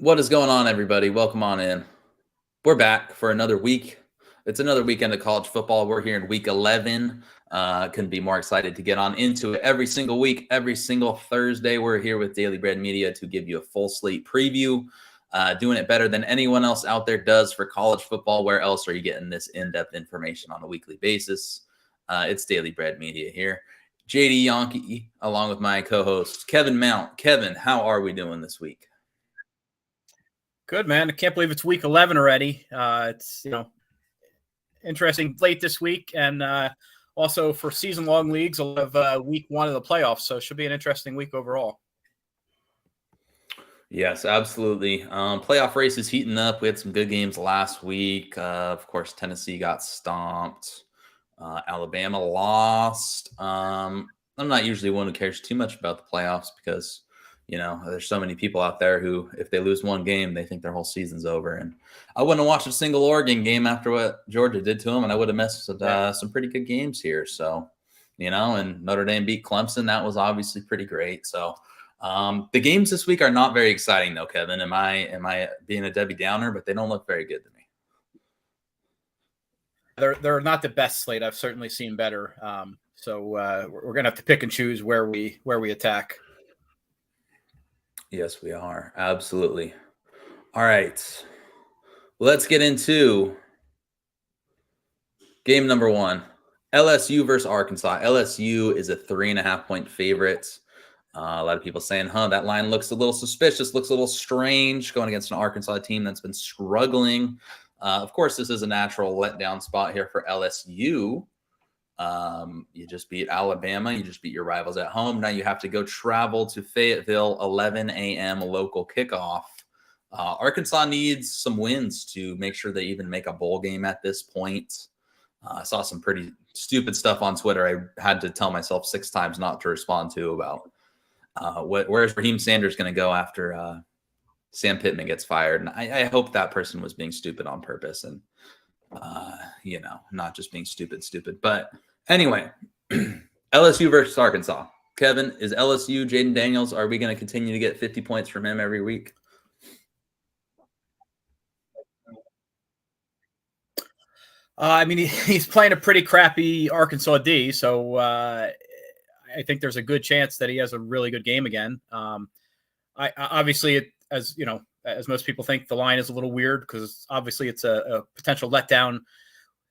What is going on, everybody? Welcome on in. We're back for another week. It's another weekend of college football. We're here in week 11. Couldn't be more excited to get on into it every single week, every single Thursday. We're here with Daily Bread Media to give you a full slate preview. Doing it better than anyone else out there does for college football. Where else are you getting this in-depth information on a weekly basis? It's Daily Bread Media here. JD Yonke, along with my co-host, Kevin Mount. Kevin, how are we doing this week? Good, man. I can't believe it's week 11 already. It's interesting late this week, and also for season-long leagues, we'll have week one of the playoffs, so it should be an interesting week overall. Yes, absolutely. Playoff race is heating up. We had some good games last week. Of course, Tennessee got stomped. Alabama lost. I'm not usually one who cares too much about the playoffs because there's so many people out there who, if they lose one game, they think their whole season's over. And I wouldn't have watched a single Oregon game after what Georgia did to them, and I would have missed some pretty good games here. So, and Notre Dame beat Clemson. That was obviously pretty great. So the games this week are not very exciting, though, Kevin. Am I being a Debbie Downer? But they don't look very good to me. They're not the best slate. I've certainly seen better. So we're gonna have to pick and choose where we attack. Yes, we are. Absolutely. All right. Let's get into game number one. LSU versus Arkansas. LSU is a 3.5-point favorite. A lot of people saying, that line looks a little suspicious, looks a little strange going against an Arkansas team that's been struggling. Of course, this is a natural letdown spot here for LSU. You just beat Alabama. You just beat your rivals at home. Now you have to go travel to Fayetteville, 11 a.m. local kickoff. Arkansas needs some wins to make sure they even make a bowl game at this point. I saw some pretty stupid stuff on Twitter. I had to tell myself 6 times not to respond to about where's Raheem Sanders going to go after Sam Pittman gets fired. And I hope that person was being stupid on purpose and, not just being stupid. But anyway, LSU versus Arkansas. Kevin, is LSU Jaden Daniels? Are we going to continue to get 50 points from him every week? He's playing a pretty crappy Arkansas D, so I think there's a good chance that he has a really good game again. As most people think, the line is a little weird because obviously it's a potential letdown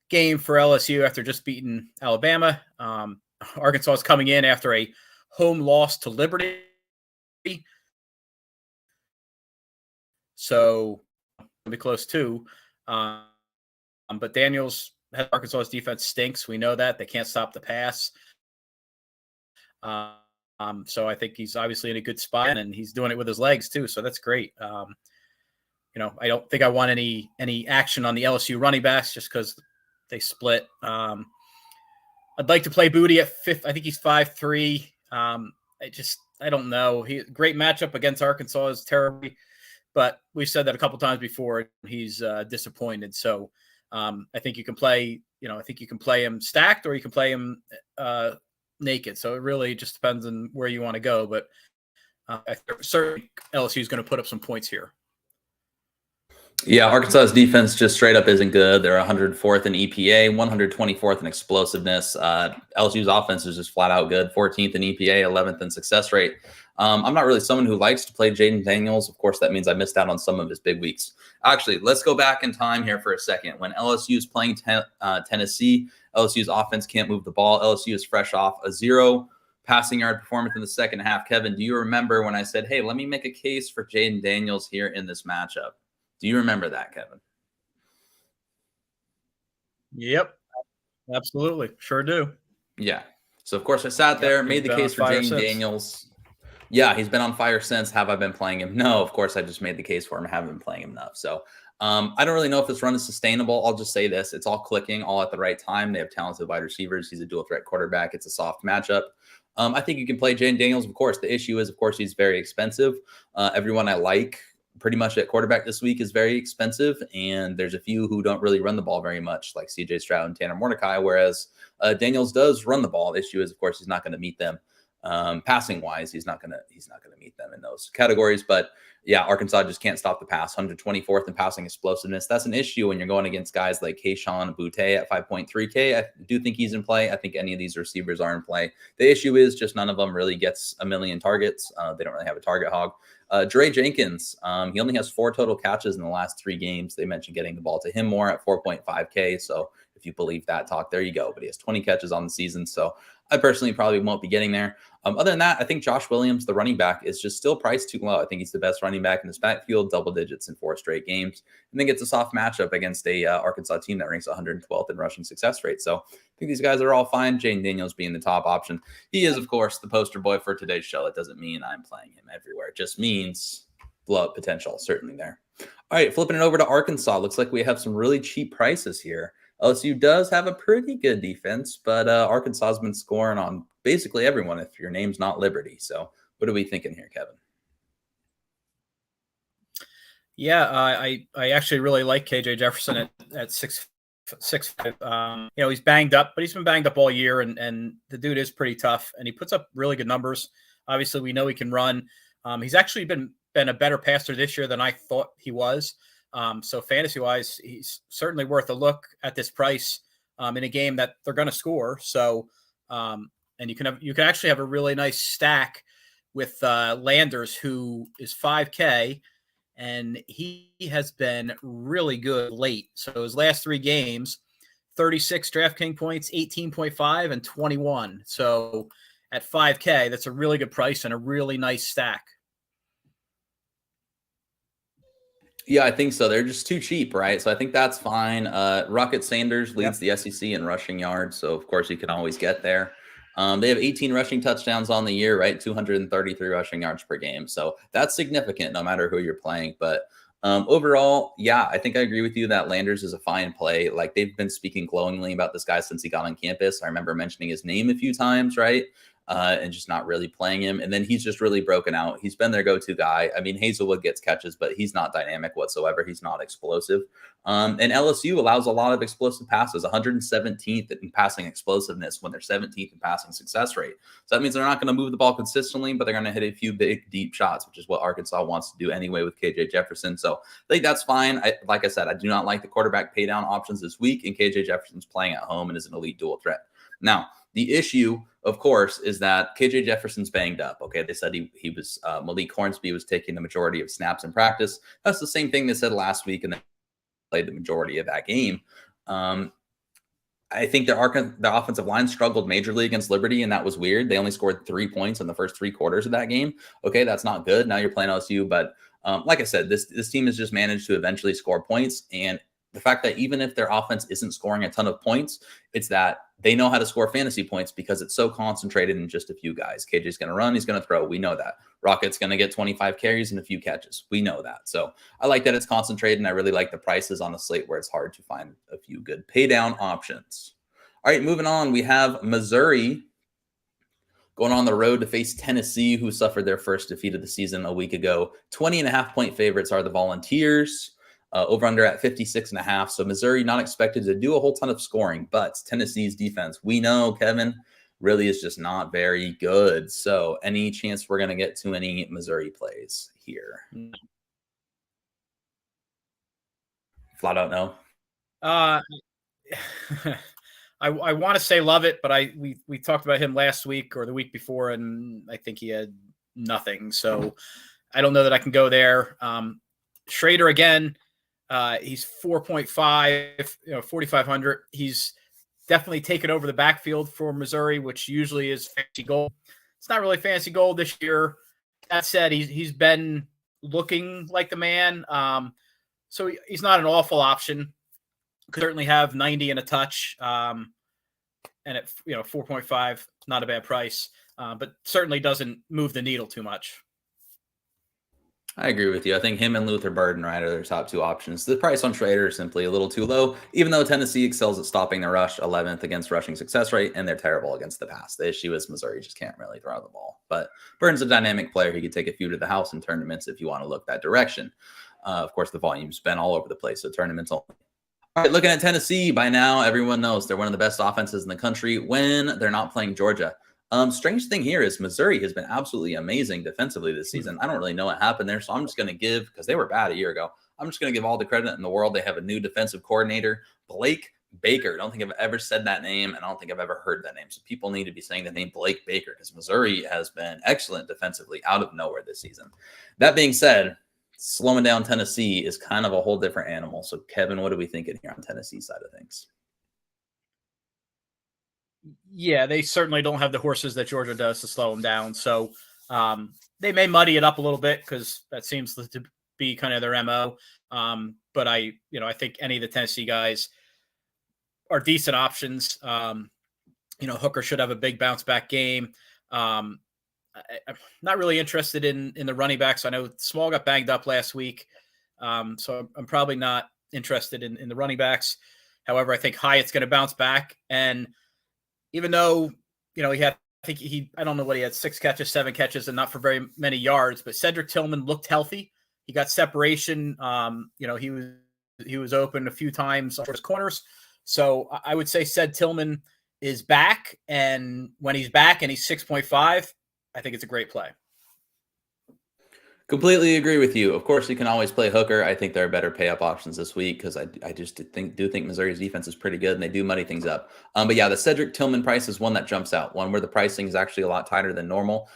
game for LSU after just beating Alabama. Arkansas is coming in after a home loss to Liberty. So it'll be close too. But Daniels, Arkansas's defense stinks. We know that. They can't stop the pass. So I think he's obviously in a good spot, and he's doing it with his legs too. So that's great. I don't think I want any action on the LSU running backs just because they split. I'd like to play Booty at 5th. I think he's 5'3". I don't know. Great matchup against Arkansas is terrible, but we've said that a couple times before. He's disappointed. So I think you can play. I think you can play him stacked or you can play him naked. So it really just depends on where you want to go. But certainly LSU is going to put up some points here. Yeah, Arkansas's defense just straight up isn't good. They're 104th in EPA, 124th in explosiveness. LSU's offense is just flat out good, 14th in EPA, 11th in success rate. I'm not really someone who likes to play Jaden Daniels. Of course, that means I missed out on some of his big weeks. Actually, let's go back in time here for a second. When LSU is playing Tennessee, LSU's offense can't move the ball. LSU is fresh off a 0 passing yard performance in the second half. Kevin, do you remember when I said, hey, let me make a case for Jaden Daniels here in this matchup? Do you remember that, Kevin? Yep, absolutely. Sure do. Yeah. So, of course, I sat there, made the case for Jaden Daniels. Yeah, he's been on fire since. Have I been playing him? No, of course, I just made the case for him. I haven't been playing him enough. So, I don't really know if this run is sustainable. I'll just say this. It's all clicking, all at the right time. They have talented wide receivers. He's a dual-threat quarterback. It's a soft matchup. I think you can play Jaden Daniels, of course. The issue is, of course, he's very expensive. Everyone I like pretty much at quarterback this week is very expensive, and there's a few who don't really run the ball very much, like CJ Stroud and Tanner Mordecai, whereas Daniels does run the ball. The issue is, of course, he's not going to meet them passing wise. He's not going to meet them in those categories. But yeah, Arkansas just can't stop the pass. 124th in passing explosiveness. That's an issue when you're going against guys like Keyshawn Butte at 5.3K. I do think he's in play. I think any of these receivers are in play. The issue is just none of them really gets a million targets. They don't really have a target hog. Dre Jenkins, he only has 4 total catches in the last 3 games. They mentioned getting the ball to him more at 4.5K. So if you believe that talk, there you go. But he has 20 catches on the season. So I personally probably won't be getting there. Other than that, I think Josh Williams, the running back, is just still priced too low. I think he's the best running back in this backfield, double digits in 4 straight games. And then gets a soft matchup against a Arkansas team that ranks 112th in rushing success rate. So I think these guys are all fine. Jaden Daniels being the top option. He is, of course, the poster boy for today's show. It doesn't mean I'm playing him everywhere. It just means blow-up potential, certainly there. All right, flipping it over to Arkansas. Looks like we have some really cheap prices here. LSU does have a pretty good defense, but Arkansas has been scoring on basically everyone if your name's not Liberty. So what are we thinking here, Kevin? Yeah, I actually really like KJ Jefferson at 6'5". He's banged up, but he's been banged up all year, and the dude is pretty tough, and he puts up really good numbers. Obviously, we know he can run. He's actually been a better passer this year than I thought he was. So fantasy-wise, he's certainly worth a look at this price in a game that they're going to score. So, and you can actually have a really nice stack with Landers, who is 5K, and he has been really good late. So his last 3 games, 36 DraftKings points, 18.5, and 21. So at 5K, that's a really good price and a really nice stack. Yeah, I think so. They're just too cheap, right? So I think that's fine. Rocket Sanders leads the SEC in rushing yards, so of course you can always get there. They have 18 rushing touchdowns on the year, right? 233 rushing yards per game. So that's significant no matter who you're playing. But overall, yeah, I think I agree with you that Landers is a fine play. Like, they've been speaking glowingly about this guy since he got on campus. I remember mentioning his name a few times, right? And just not really playing him. And then he's just really broken out. He's been their go-to guy. I mean, Hazelwood gets catches, but he's not dynamic whatsoever. He's not explosive. And LSU allows a lot of explosive passes, 117th in passing explosiveness when they're 17th in passing success rate. So that means they're not going to move the ball consistently, but they're going to hit a few big, deep shots, which is what Arkansas wants to do anyway with KJ Jefferson. So I think that's fine. Like I said, I do not like the quarterback pay down options this week, and KJ Jefferson's playing at home and is an elite dual threat. Now, the issue, of course, is that KJ Jefferson's banged up. Okay, they said he was Malik Hornsby was taking the majority of snaps in practice. That's the same thing they said last week, and they played the majority of that game. I think the offensive line struggled majorly against Liberty, and that was weird. They only scored 3 points in the first 3 quarters of that game. Okay, that's not good. Now you're playing LSU, but like I said, this team has just managed to eventually score points, and the fact that even if their offense isn't scoring a ton of points, it's that they know how to score fantasy points because it's so concentrated in just a few guys. KJ's going to run. He's going to throw. We know that. Rocket's going to get 25 carries and a few catches. We know that. So I like that it's concentrated, and I really like the prices on the slate where it's hard to find a few good pay down options. All right, moving on. We have Missouri going on the road to face Tennessee, who suffered their first defeat of the season a week ago. 20.5-point favorites are the Volunteers. Over under at 56.5. So Missouri not expected to do a whole ton of scoring, but Tennessee's defense, we know, Kevin, really is just not very good. So any chance we're going to get to any Missouri plays here? Flat out no. I want to say love it, but we talked about him last week or the week before, and I think he had nothing. So I don't know that I can go there. Schrader again. He's 4.5, 4,500. He's definitely taken over the backfield for Missouri, which usually is fantasy gold. It's not really fantasy gold this year. That said, he's been looking like the man. So he's not an awful option. Could certainly have 90 and a touch. And at 4.5, not a bad price, but certainly doesn't move the needle too much. I agree with you. I think him and Luther Burden, right, are their top 2 options. The price on Schrader is simply a little too low, even though Tennessee excels at stopping the rush, 11th against rushing success rate, and they're terrible against the pass. The issue is Missouri just can't really throw the ball. But Burden's a dynamic player. He could take a few to the house in tournaments if you want to look that direction. Of course, the volume's been all over the place, so tournaments only. All right, looking at Tennessee, by now, everyone knows they're one of the best offenses in the country when they're not playing Georgia. Strange thing here is Missouri has been absolutely amazing defensively this season. I don't really know what happened there, so I'm just going to give, because they were bad a year ago, I'm just going to give all the credit in the world. They have a new defensive coordinator, Blake Baker. I don't think I've ever said that name, and I don't think I've ever heard that name. So people need to be saying the name Blake Baker, because Missouri has been excellent defensively out of nowhere this season. That being said, slowing down Tennessee is kind of a whole different animal. So Kevin, what are we thinking here on Tennessee side of things? Yeah, they certainly don't have the horses that Georgia does to slow them down. So they may muddy it up a little bit because that seems to be kind of their MO. But I think any of the Tennessee guys are decent options. Hooker should have a big bounce back game. I'm not really interested in the running backs. I know Small got banged up last week. So I'm probably not interested in the running backs. However, I think Hyatt's going to bounce back. And even though, he had, I don't know what he had, 6 catches, 7 catches, and not for very many yards, but Cedric Tillman looked healthy. He got separation. He was open a few times for his corners. So I would say Tillman is back. And when he's back and he's 6.5, I think it's a great play. Completely agree with you. Of course, you can always play Hooker. I think there are better pay up options this week because I just do think Missouri's defense is pretty good and they do muddy things up. But yeah, the Cedric Tillman price is one that jumps out, one where the pricing is actually a lot tighter than normal.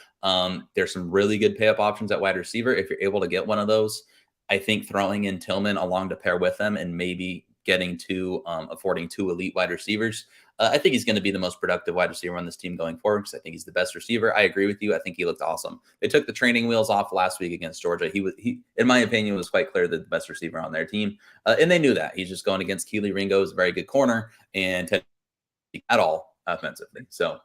There's some really good pay up options at wide receiver. If you're able to get one of those, I think throwing in Tillman along to pair with them and maybe getting affording 2 elite wide receivers. I think he's going to be the most productive wide receiver on this team going forward because I think he's the best receiver. I agree with you. I think he looked awesome. They took the training wheels off last week against Georgia. He in my opinion, was quite clear that the best receiver on their team. And they knew that. He's just going against Keely Ringo, is a very good corner, and at all offensively. So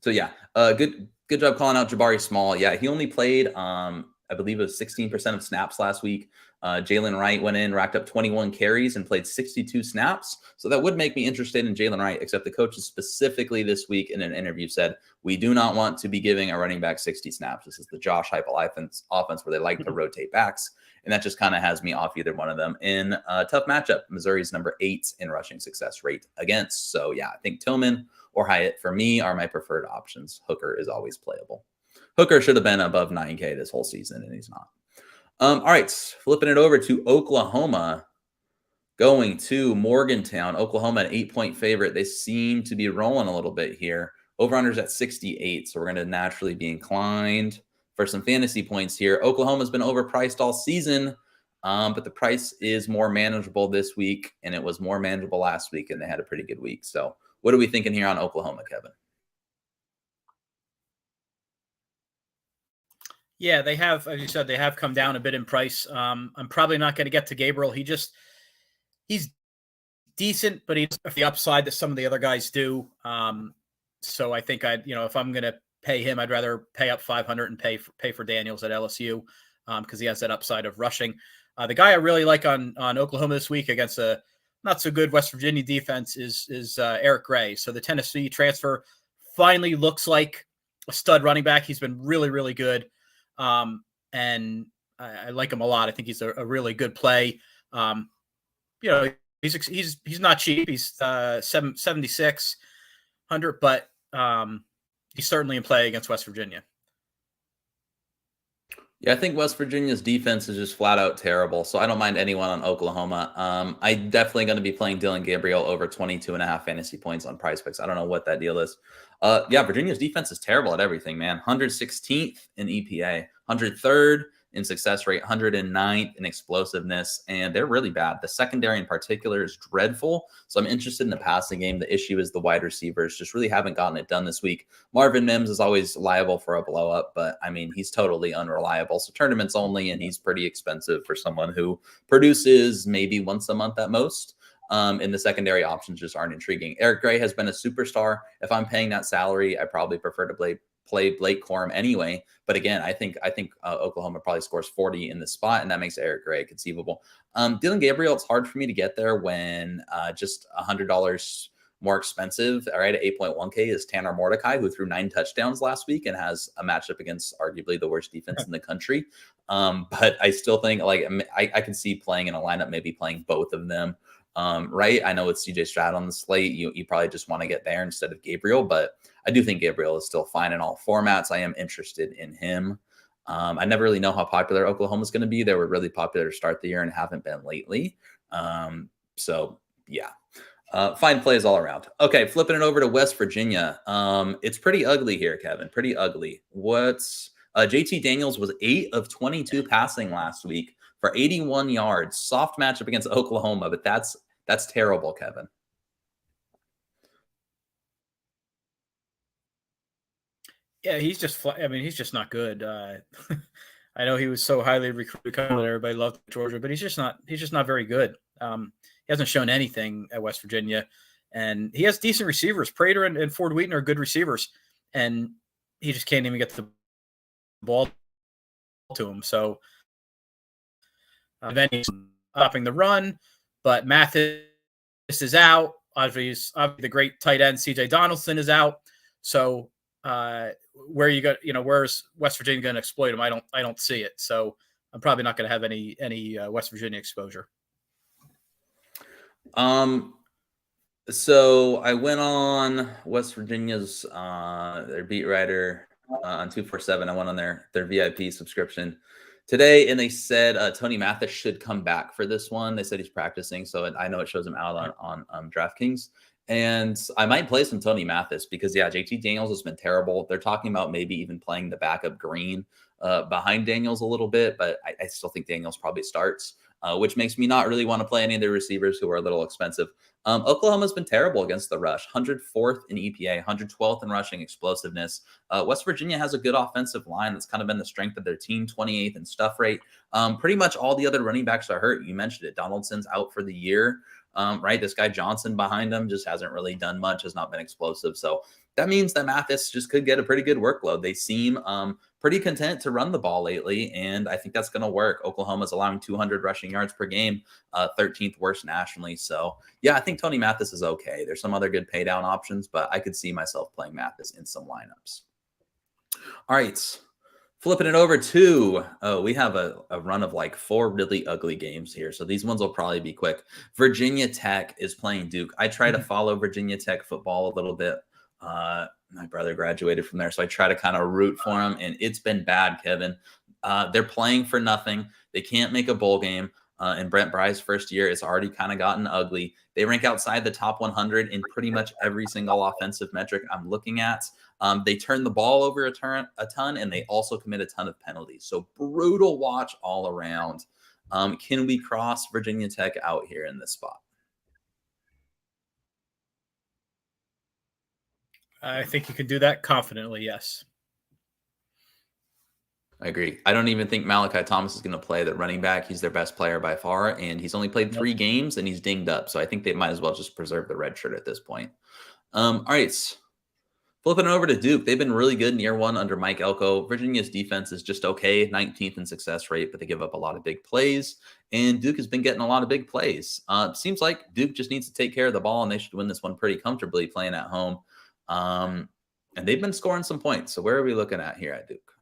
yeah, good job calling out Jabari Small. Yeah, he only played, I believe it was 16% of snaps last week. Jalen Wright went in, racked up 21 carries and played 62 snaps. So that would make me interested in Jalen Wright, except the coaches specifically this week in an interview said, we do not want to be giving a running back 60 snaps. This is the Josh Heupel offense where they like to rotate backs. And that just kind of has me off either one of them in a tough matchup. Missouri's number 8 in rushing success rate against. So yeah, I think Tillman or Hyatt for me are my preferred options. Hooker is always playable. Hooker should have been above 9K this whole season, and he's not. All right, flipping it over to Oklahoma, going to Morgantown. Oklahoma, an 8-point favorite. They seem to be rolling a little bit here. Over-under's at 68, so we're going to naturally be inclined for some fantasy points here. Oklahoma's been overpriced all season, but the price is more manageable this week, and it was more manageable last week, and they had a pretty good week. So what are we thinking here on Oklahoma, Kevin? Yeah, they have, as you said, they have come down a bit in price. I'm probably not going to get to Gabriel. He's decent, but he's the upside that some of the other guys do. So I think if I'm going to pay him, I'd rather pay up 500 and pay for Daniels at LSU because he has that upside of rushing. The guy I really like on Oklahoma this week against a not so good West Virginia defense is Eric Gray. So the Tennessee transfer finally looks like a stud running back. He's been really, really good. And I like him a lot. I think he's a really good play. He's not cheap. He's 7,600, but he's certainly in play against West Virginia. Yeah, I think West Virginia's defense is just flat out terrible. So I don't mind anyone on Oklahoma. I'm definitely going to be playing Dylan Gabriel over 22.5 fantasy points on Prize Picks. I don't know what that deal is. Virginia's defense is terrible at everything, man. 116th in EPA, 103rd in success rate, 109th in explosiveness, and they're really bad. The secondary in particular is dreadful. So I'm interested in the passing game. The issue is the wide receivers just really haven't gotten it done this week. Marvin Mims is always liable for a blow up, but I mean, he's totally unreliable. So tournaments only, and he's pretty expensive for someone who produces maybe once a month at most. And the secondary options just aren't intriguing. Eric Gray has been a superstar. If I'm paying that salary, I probably prefer to play Blake Corum anyway. But again, I think Oklahoma probably scores 40 in the spot, and that makes Eric Gray conceivable. Dylan Gabriel, it's hard for me to get there when just $100 more expensive, all right, at 8.1K is Tanner Mordecai, who threw 9 touchdowns last week and has a matchup against arguably the worst defense in the country. But I still think I can see playing in a lineup, maybe playing both of them. Right. I know it's CJ Stroud on the slate. You probably just want to get there instead of Gabriel, but I do think Gabriel is still fine in all formats. I am interested in him. I never really know how popular Oklahoma is going to be. They were really popular to start the year and haven't been lately. So yeah, fine plays all around. Okay, flipping it over to West Virginia. It's pretty ugly here, Kevin. Pretty ugly. What's JT Daniels was 8 of 22 passing last week for 81 yards. Soft matchup against Oklahoma, but that's terrible, Kevin. Yeah, he's just. I mean, he's just not good. I know he was so highly recruited, everybody loved Georgia, but he's just not. He's just not very good. He hasn't shown anything at West Virginia, and he has decent receivers. Prater and Ford Wheaton are good receivers, and he just can't even get the ball to him. So then he's stopping the run, but Mathis is out. Obviously, the great tight end CJ Donaldson is out. So where you got, where's West Virginia going to exploit him? I don't see it. So I'm probably not going to have any West Virginia exposure. So I went on West Virginia's their beat writer on 247. I went on their VIP subscription today, and they said Tony Mathis should come back for this one. They said he's practicing, so I know it shows him out on DraftKings. And I might play some Tony Mathis because, yeah, JT Daniels has been terrible. They're talking about maybe even playing the backup Green behind Daniels a little bit, but I still think Daniels probably starts, which makes me not really want to play any of the receivers who are a little expensive. Oklahoma's been terrible against the rush, 104th in EPA, 112th in rushing explosiveness. West Virginia has a good offensive line that's kind of been the strength of their team, 28th in stuff rate. Pretty much all the other running backs are hurt. You mentioned it. Donaldson's out for the year. Right. This guy Johnson behind him just hasn't really done much, has not been explosive. So that means that Mathis just could get a pretty good workload. They seem pretty content to run the ball lately, and I think that's going to work. Oklahoma's allowing 200 rushing yards per game, 13th worst nationally. So yeah, I think Tony Mathis is okay. There's some other good pay down options, but I could see myself playing Mathis in some lineups. All right. Flipping it over to, we have a run of like 4 really ugly games here. So these ones will probably be quick. Virginia Tech is playing Duke. I try to follow Virginia Tech football a little bit. My brother graduated from there, so I try to kind of root for him, and it's been bad, Kevin. They're playing for nothing. They can't make a bowl game. In Brent Bry's first year, it's already kind of gotten ugly. They rank outside the top 100 in pretty much every single offensive metric I'm looking at. They turn the ball over a ton, and they also commit a ton of penalties. So brutal watch all around. Can we cross Virginia Tech out here in this spot? I think you can do that confidently, yes. I agree. I don't even think Malachi Thomas is going to play the running back. He's their best player by far, and he's only played 3 games, and he's dinged up. So I think they might as well just preserve the red shirt at this point. All right. Flipping over to Duke. They've been really good in year 1 under Mike Elko. Virginia's defense is just okay, 19th in success rate, but they give up a lot of big plays, and Duke has been getting a lot of big plays. Seems like Duke just needs to take care of the ball, and they should win this one pretty comfortably playing at home. And they've been scoring some points. So where are we looking at here at Duke?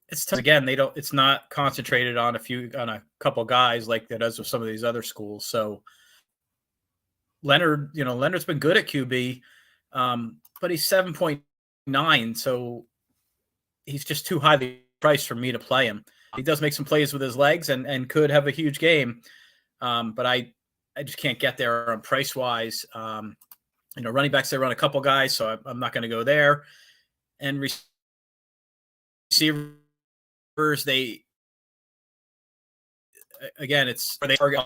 It's again, it's not concentrated on a couple guys like that does with some of these other schools. So Leonard's been good at QB, but he's 7.9, so he's just too highly priced for me to play him. He does make some plays with his legs and could have a huge game, but I just can't get there on price wise. Running backs, they run a couple guys, so I'm not going to go there. And receivers, it's where they target,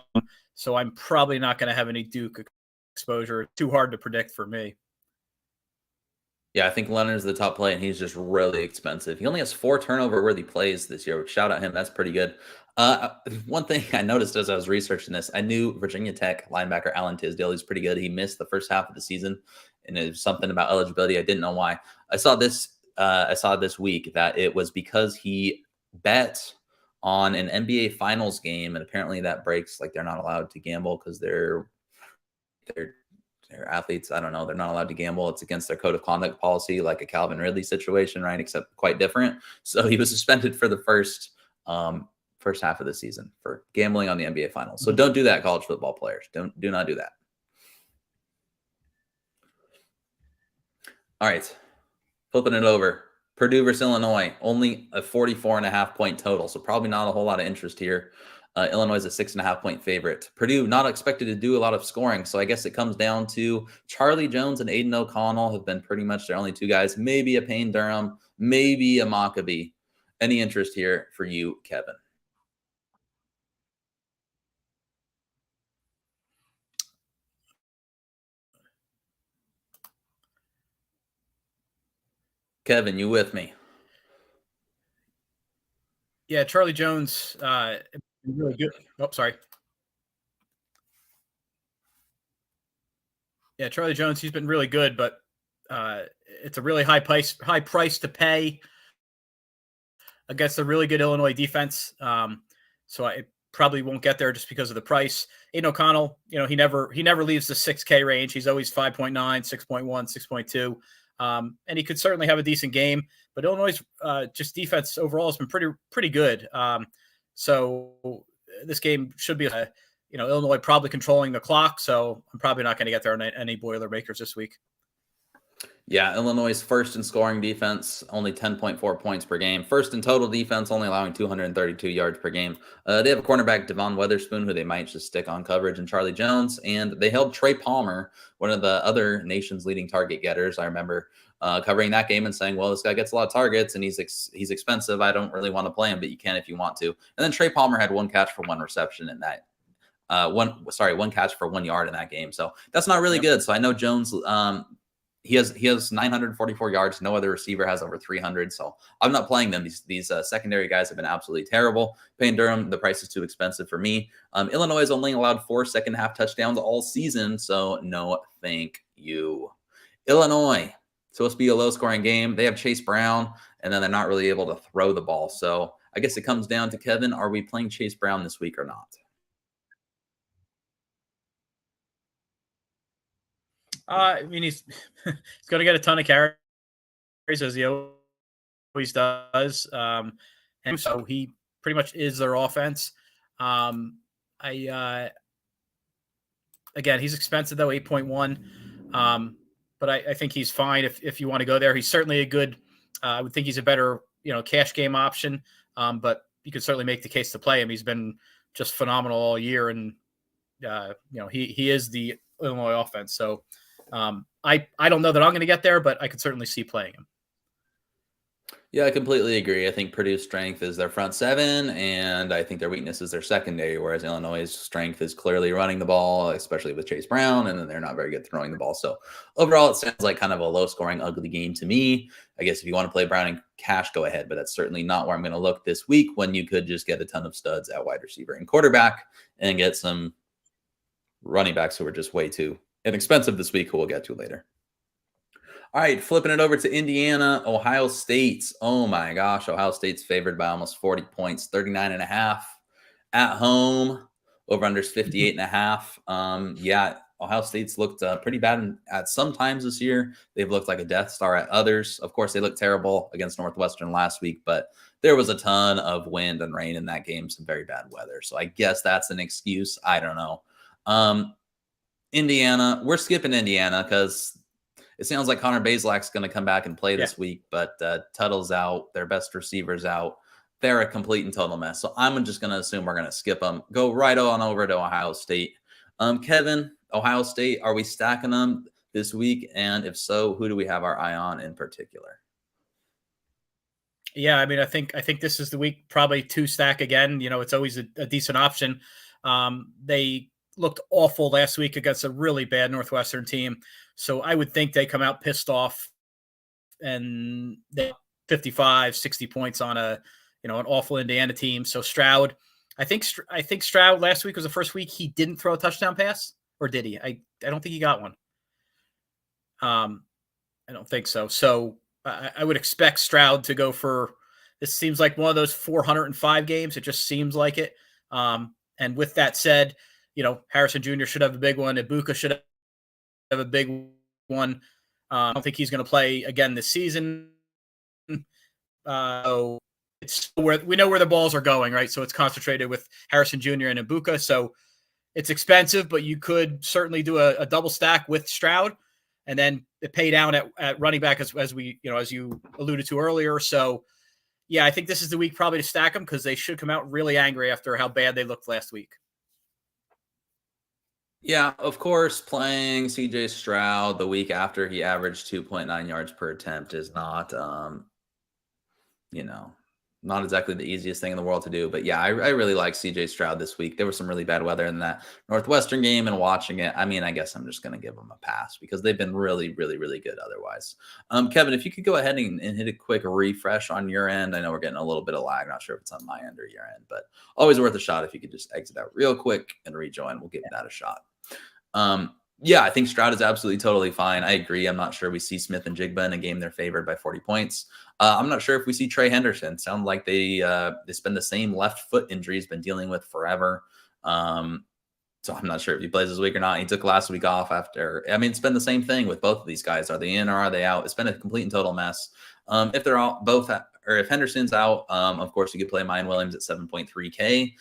so I'm probably not going to have any Duke exposure. Too hard to predict for me. Yeah, I think Leonard's the top play, and he's just really expensive. He only has 4 turnover-worthy plays this year. Shout out him. That's pretty good. One thing I noticed as I was researching this, I knew Virginia Tech linebacker Alan Tisdale. He's pretty good. He missed the first half of the season, and it was something about eligibility. I didn't know why. I saw this week that it was because he bet on an NBA Finals game, and apparently that breaks, like, they're not allowed to gamble because they're athletes. I don't know. They're not allowed to gamble. It's against their code of conduct policy, like a Calvin Ridley situation, right? Except quite different. So he was suspended for the first half of the season for gambling on the NBA Finals. So don't do that, college football players. Do not do that. All right. Flipping it over. Purdue versus Illinois, only a 44.5 point total. So probably not a whole lot of interest here. Illinois is a 6.5 point favorite. Purdue not expected to do a lot of scoring. So I guess it comes down to Charlie Jones and Aiden O'Connell have been pretty much their only two guys. Maybe a Payne Durham, maybe a Maccabee. Any interest here for you, Kevin? Kevin, you with me? Yeah, Charlie Jones, really good. Oh, sorry. Yeah, Charlie Jones, he's been really good, but it's a really high price to pay against a really good Illinois defense. So I probably won't get there just because of the price. Aiden O'Connell, he never leaves the 6K range. He's always 5.9, 6.1, 6.2. And he could certainly have a decent game, but Illinois' just defense overall has been pretty good. So this game should be, Illinois probably controlling the clock. So I'm probably not going to get there on any Boilermakers this week. Yeah, Illinois' first in scoring defense, only 10.4 points per game. First in total defense, only allowing 232 yards per game. They have a cornerback, Devon Weatherspoon, who they might just stick on coverage, and Charlie Jones. And they held Trey Palmer, one of the other nation's leading target getters. I remember covering that game and saying, well, this guy gets a lot of targets and he's expensive. I don't really want to play him, but you can if you want to. And then Trey Palmer had one catch for one reception in that. One catch for 1 yard in that game. So that's not really good. So I know Jones, he has 944 yards. No other receiver has over 300. So I'm not playing them. These secondary guys have been absolutely terrible. Payne Durham, the price is too expensive for me. Illinois has only allowed 4 second-half touchdowns all season. So no, thank you. Illinois, supposed to be a low-scoring game. They have Chase Brown, and then they're not really able to throw the ball. So I guess it comes down to, Kevin, are we playing Chase Brown this week or not? I mean, he's going to get a ton of carries as he always does, and so he pretty much is their offense. Again, he's expensive though, 8.1, but I think he's fine if you want to go there. He's certainly a good. I would think he's a better cash game option, but you could certainly make the case to play him. He's been just phenomenal all year, and he is the Illinois offense. So. I don't know that I'm going to get there, but I could certainly see playing him. Yeah, I completely agree. I think Purdue's strength is their front seven, and I think their weakness is their secondary, whereas Illinois' strength is clearly running the ball, especially with Chase Brown, and then they're not very good throwing the ball. So overall, it sounds like kind of a low-scoring, ugly game to me. I guess if you want to play Brown and cash, go ahead, but that's certainly not where I'm going to look this week when you could just get a ton of studs at wide receiver and quarterback and get some running backs who are just way too inexpensive this week, who we'll get to later. All right, flipping it over to Indiana, Ohio State. Oh my gosh, Ohio State's favored by almost 40 points, 39.5 at home. Over under 58.5. Yeah, Ohio State's looked pretty bad at some times this year. They've looked like a Death Star at others. Of course, they looked terrible against Northwestern last week, but there was a ton of wind and rain in that game, some very bad weather. So I guess that's an excuse. I don't know. Indiana, we're skipping Indiana because it sounds like Connor Bazelak's going to come back and play this week, but Tuttle's out, their best receiver's out. They're a complete and total mess. So I'm just going to assume we're going to skip them. Go right on over to Ohio State. Kevin, Ohio State, are we stacking them this week? And if so, who do we have our eye on in particular? Yeah, I mean, I think this is the week probably to stack again. It's always a decent option. They looked awful last week against a really bad Northwestern team. So I would think they come out pissed off and they 55, 60 points on an awful Indiana team. So Stroud, I think Stroud last week was the first week he didn't throw a touchdown pass, or did he? I don't think he got one. I don't think so. So I would expect Stroud to go for, this seems like one of those 405 games. It just seems like it. And with that said, Harrison Jr. should have a big one. Ibuka should have a big one. I don't think he's going to play again this season. It's where we know where the balls are going, right? So it's concentrated with Harrison Jr. and Ibuka. So it's expensive, but you could certainly do a double stack with Stroud. and then pay down at running back as you alluded to earlier. So yeah, I think this is the week probably to stack them because they should come out really angry after how bad they looked last week. Yeah, of course, playing CJ Stroud the week after he averaged 2.9 yards per attempt is not, you know, not exactly the easiest thing in the world to do. But yeah, I really like CJ Stroud this week. There was some really bad weather in that Northwestern game, and watching it, I mean, I guess I'm just going to give them a pass because they've been really, really, really good otherwise. Kevin, if you could go ahead and hit a quick refresh on your end. I know we're getting a little bit of lag. Not sure if it's on my end or your end, but always worth a shot if you could just exit out real quick and rejoin. We'll give that a shot. Yeah, I think Stroud is absolutely totally fine. I agree. I'm not sure we see Smith and Jigba in a game they're favored by 40 points. I'm not sure if we see Trey Henderson. Sound like they spend the same left foot injury he's been dealing with forever. So I'm not sure if he plays this week or not. He took last week off after. I mean, it's been the same thing with both of these guys. Are they in or are they out? It's been a complete and total mess. If they're all both, or if Henderson's out, of course you could play Mayan Williams at 7.3K.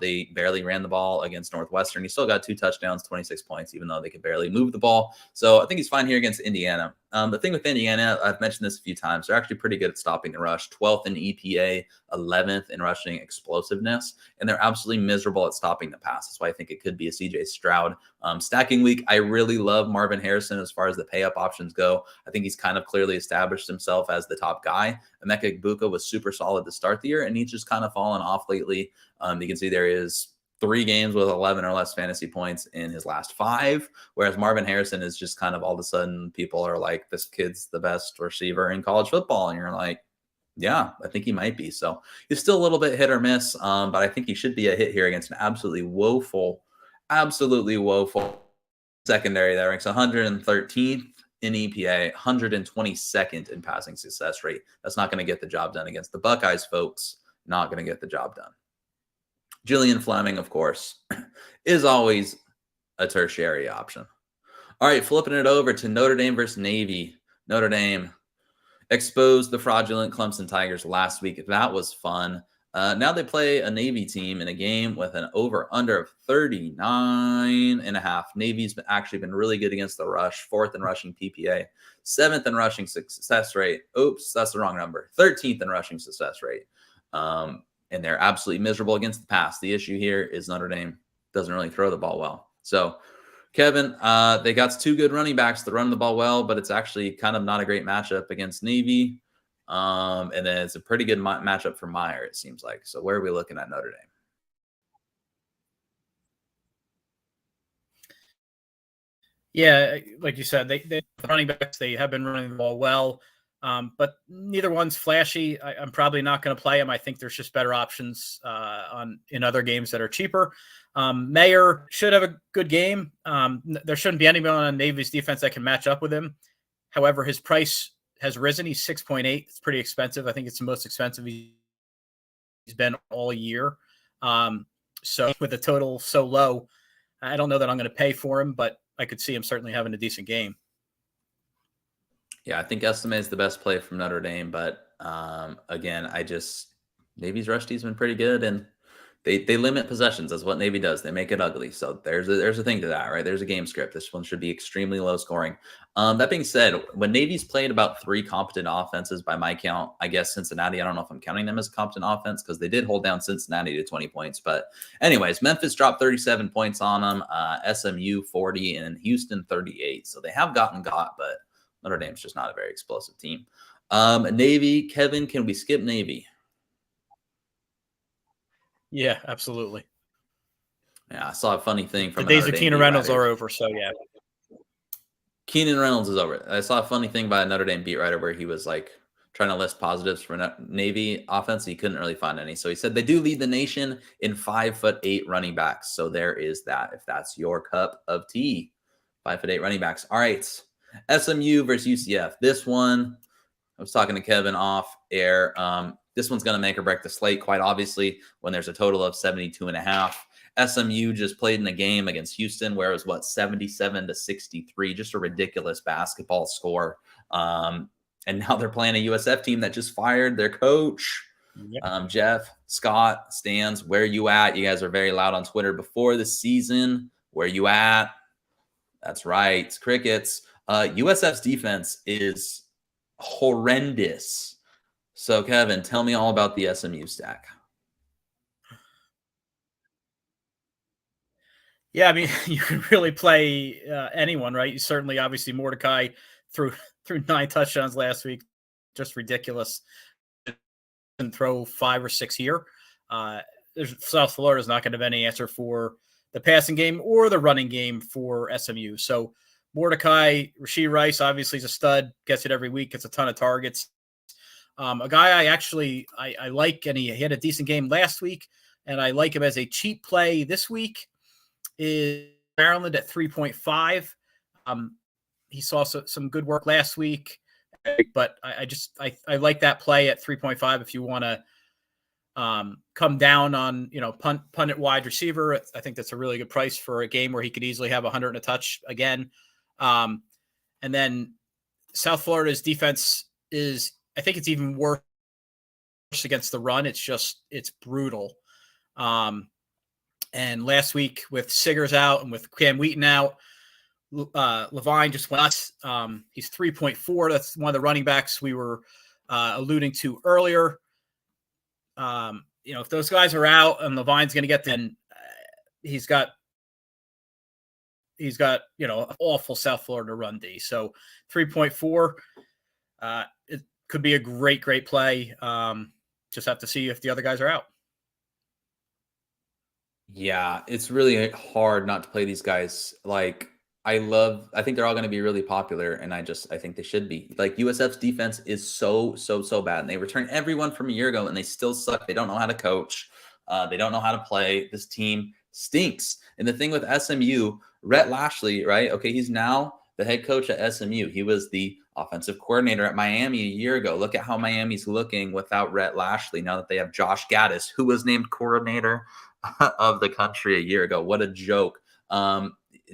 They barely ran the ball against Northwestern. He still got 2 touchdowns, 26 points, even though they could barely move the ball. So I think he's fine here against Indiana. The thing with Indiana, I've mentioned this a few times, they're actually pretty good at stopping the rush. 12th in EPA, 11th in rushing explosiveness, and they're absolutely miserable at stopping the pass. That's why I think it could be a CJ Stroud stacking week. I really love Marvin Harrison as far as the pay-up options go. I think he's kind of clearly established himself as the top guy. Emeka Egbuka was super solid to start the year, and he's just kind of fallen off lately. You can see there is 3 games with 11 or less fantasy points in his last 5, whereas Marvin Harrison is just kind of all of a sudden people are like, this kid's the best receiver in college football. And you're like, yeah, I think he might be. So he's still a little bit hit or miss, but I think he should be a hit here against an absolutely woeful secondary that ranks 113th in EPA, 122nd in passing success rate. That's not going to get the job done against the Buckeyes, folks. Not going to get the job done. Julian Fleming, of course, is always a tertiary option. All right, flipping it over to Notre Dame versus Navy. Notre Dame exposed the fraudulent Clemson Tigers last week. That was fun. Now they play a Navy team in a game with an over-under of 39.5. Navy's actually been really good against the rush, 4th in rushing PPA, 7th in rushing success rate. Oops, that's the wrong number. 13th in rushing success rate. And they're absolutely miserable against the pass. The issue here is Notre Dame doesn't really throw the ball well. So, Kevin, they got 2 good running backs that run the ball well, but it's actually kind of not a great matchup against Navy. And then it's a pretty good matchup for Meyer, it seems like. So where are we looking at Notre Dame? Yeah, like you said, the running backs, they have been running the ball well. But neither one's flashy. I'm probably not going to play them. I think there's just better options in other games that are cheaper. Mayer should have a good game. There shouldn't be anyone on Navy's defense that can match up with him. However, his price has risen. He's 6.8. It's pretty expensive. I think it's the most expensive he's been all year. So with the total so low, I don't know that I'm going to pay for him, but I could see him certainly having a decent game. Yeah, I think Estime is the best play from Notre Dame, but again, Navy's rush team's been pretty good, and they limit possessions. That's what Navy does. They make it ugly. So there's a thing to that, right? There's a game script. This one should be extremely low scoring. That being said, when Navy's played about 3 competent offenses by my count, I guess Cincinnati, I don't know if I'm counting them as a competent offense because they did hold down Cincinnati to 20 points. But anyways, Memphis dropped 37 points on them, SMU 40, and Houston 38. So they have got, but Notre Dame's just not a very explosive team. Navy, Kevin, can we skip Navy? Yeah, absolutely. Yeah, I saw a funny thing from the days of Keenan Reynolds are over. So yeah, Keenan Reynolds is over. I saw a funny thing by a Notre Dame beat writer where he was like trying to list positives for Navy offense. He couldn't really find any. So he said they do lead the nation in 5'8" running backs. So there is that. If that's your cup of tea, 5'8" running backs. All right, SMU versus UCF. This one, I was talking to Kevin off air. This one's going to make or break the slate, quite obviously, when there's a total of 72.5. SMU just played in a game against Houston where it was, 77-63, just a ridiculous basketball score. And now they're playing a USF team that just fired their coach. Yep. Jeff, Scott, Stans, where you at? You guys are very loud on Twitter before the season. Where you at? That's right. Crickets. USF's defense is horrendous. So, Kevin, tell me all about the SMU stack. Yeah, I mean, you can really play anyone, right? You certainly, obviously, Mordecai threw 9 touchdowns last week, just ridiculous. And throw 5 or 6 here. South Florida is not going to have any answer for the passing game or the running game for SMU. So Mordecai, Rashee Rice, obviously is a stud, gets it every week, gets a ton of targets. A guy I like, and he had a decent game last week, and I like him as a cheap play this week, is Maryland at 3.5. He saw some good work last week, but I like that play at 3.5 if you want to come down on, punt it wide receiver. I think that's a really good price for a game where he could easily have 100 and a touch again. And then South Florida's defense is, I think it's even worse against the run. It's brutal. And last week with Siggers out and with Cam Wheaton out, Levine just went nuts. He's 3.4. That's one of the running backs we were alluding to earlier. If those guys are out and Levine's going to get, then he's got awful South Florida run D. So 3.4, it could be a great play. Just have to see if the other guys are out. Yeah, it's really hard not to play these guys. Like, I think they're all going to be really popular, and I think they should be. Like, USF's defense is so bad, and they returned everyone from a year ago, and they still suck. They don't know how to coach. They don't know how to play. This team stinks. And the thing with SMU, Rhett Lashley, right? Okay, he's now the head coach at SMU. He was the offensive coordinator at Miami a year ago. Look at how Miami's looking without Rhett Lashley now that they have Josh Gaddis, who was named coordinator of the country a year ago. What a joke.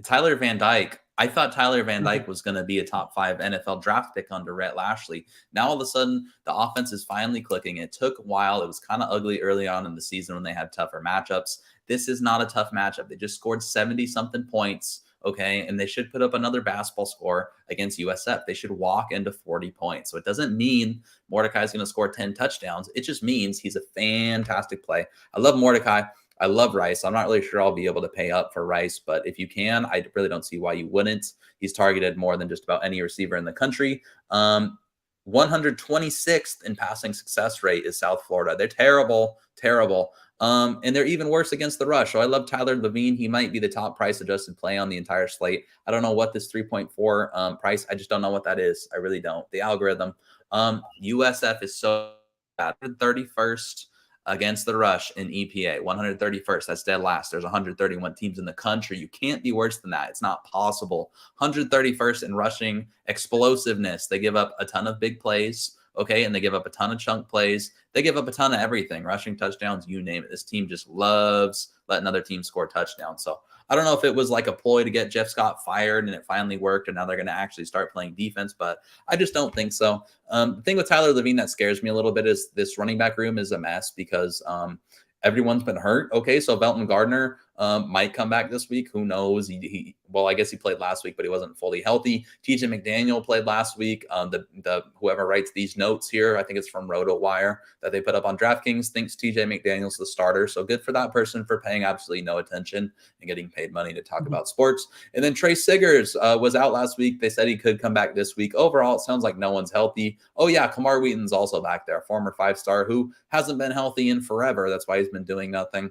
Tyler Van Dyke, I thought Tyler Van Dyke was going to be a top 5 NFL draft pick under Rhett Lashley. Now, all of a sudden, the offense is finally clicking. It took a while. It was kind of ugly early on in the season when they had tougher matchups. This is not a tough matchup. They just scored 70-something points, okay? And they should put up another basketball score against USF. They should walk into 40 points. So it doesn't mean Mordecai's going to score 10 touchdowns. It just means he's a fantastic play. I love Mordecai. I love Rice. I'm not really sure I'll be able to pay up for Rice, but if you can, I really don't see why you wouldn't. He's targeted more than just about any receiver in the country. 126th in passing success rate is South Florida. They're terrible. And they're even worse against the rush. So I love Tyler Levine. He might be the top price adjusted play on the entire slate. I don't know what this 3.4 price. I just don't know what that is. I really don't. The algorithm. USF is so bad. 31st against the rush in EPA, 131st. That's dead last. There's 131 teams in the country. You can't be worse than that. It's not possible. 131st in rushing explosiveness. They give up a ton of big plays, okay, and they give up a ton of chunk plays. They give up a ton of everything, rushing touchdowns, you name it. This team just loves letting other teams score touchdowns. So I don't know if it was like a ploy to get Jeff Scott fired and it finally worked and now they're going to actually start playing defense, but I just don't think so. The thing with Tyler Levine that scares me a little bit is this running back room is a mess because everyone's been hurt. Okay, so Belton Gardner might come back this week. Who knows? Well, I guess he played last week, but he wasn't fully healthy. TJ McDaniel played last week. The whoever writes these notes here, I think it's from RotoWire that they put up on DraftKings, thinks TJ McDaniel's the starter. So good for that person for paying absolutely no attention and getting paid money to talk about sports. And then Trey Siggers was out last week. They said he could come back this week. Overall, it sounds like no one's healthy. Oh yeah, Kamar Wheaton's also back there, former 5-star who hasn't been healthy in forever. That's why he's been doing nothing.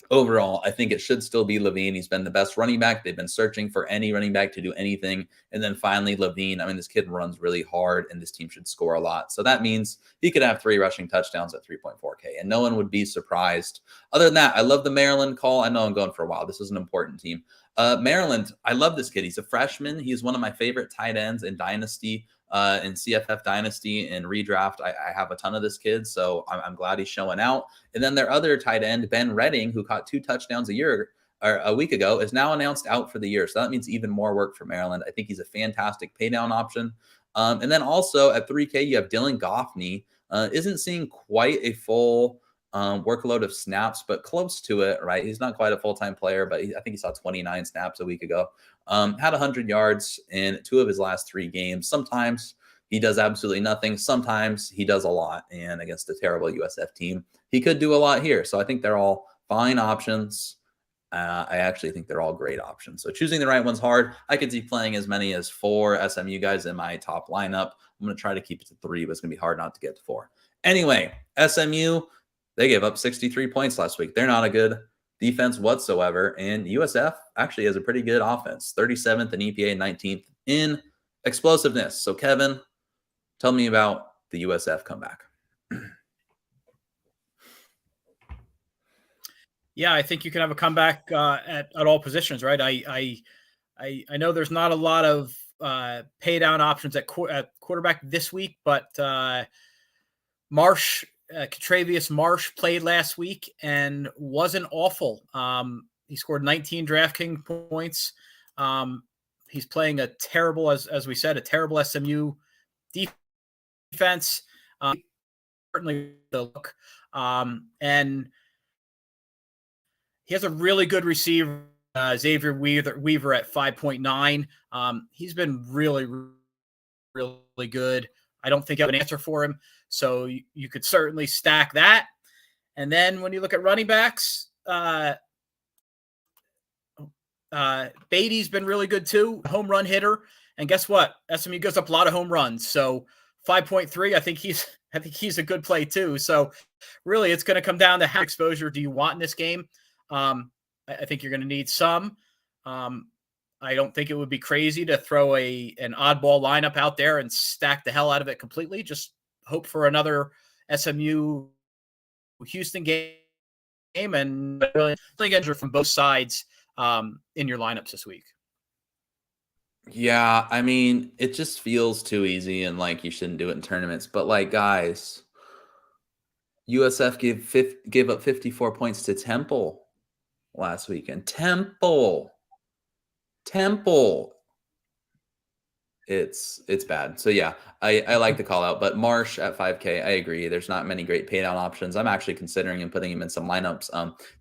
Overall, I think it should still be Levine. He's been the best running back. They've been searching for any running back to do anything. And then finally, Levine. I mean, this kid runs really hard, and this team should score a lot. So that means he could have 3 rushing touchdowns at 3.4K, and no one would be surprised. Other than that, I love the Maryland call. I know I'm going for a while. This is an important team. Maryland, I love this kid. He's a freshman. He's one of my favorite tight ends in Dynasty. In CFF Dynasty and Redraft, I have a ton of this kid, so I'm glad he's showing out. And then their other tight end, Ben Redding, who caught 2 touchdowns a week ago, is now announced out for the year. So that means even more work for Maryland. I think he's a fantastic paydown option. And then also at 3K, you have Dylan Goffney. Isn't seeing quite a full workload of snaps, but close to it, right? He's not quite a full-time player, but I think he saw 29 snaps a week ago. Had 100 yards in 2 of his last 3 games. Sometimes he does absolutely nothing. Sometimes he does a lot. And against a terrible USF team, he could do a lot here. So I think they're all fine options. I actually think they're all great options. So choosing the right one's hard. I could see playing as many as 4 SMU guys in my top lineup. I'm going to try to keep it to 3, but it's going to be hard not to get to 4. Anyway, SMU, they gave up 63 points last week. They're not a good defense whatsoever. And USF actually has a pretty good offense, 37th in EPA, 19th in explosiveness. So Kevin, tell me about the USF comeback. Yeah, I think you can have a comeback at all positions, right? I know there's not a lot of pay down options at quarterback this week, but Marsh, Catravius Marsh played last week and wasn't awful. He scored 19 DraftKings points. He's playing a terrible, as we said, a terrible SMU defense. Certainly the look, and he has a really good receiver, Xavier Weaver at 5.9. He's been really, really good. I don't think I have an answer for him. So you could certainly stack that. And then when you look at running backs, Beatty's been really good too, home run hitter. And guess what? SMU gives up a lot of home runs. So 5.3, I think he's a good play too. So really it's going to come down to how much exposure do you want in this game. I think you're going to need some. I don't think it would be crazy to throw an oddball lineup out there and stack the hell out of it completely. Just hope for another SMU Houston game and really from both sides in your lineups this week. Yeah, I mean, it just feels too easy and like you shouldn't do it in tournaments. But like, guys, USF gave up 54 points to Temple last weekend. Temple. It's bad. So yeah, I like the call out, but Marsh at 5K, I agree. There's not many great pay down options. I'm actually considering him putting him in some lineups.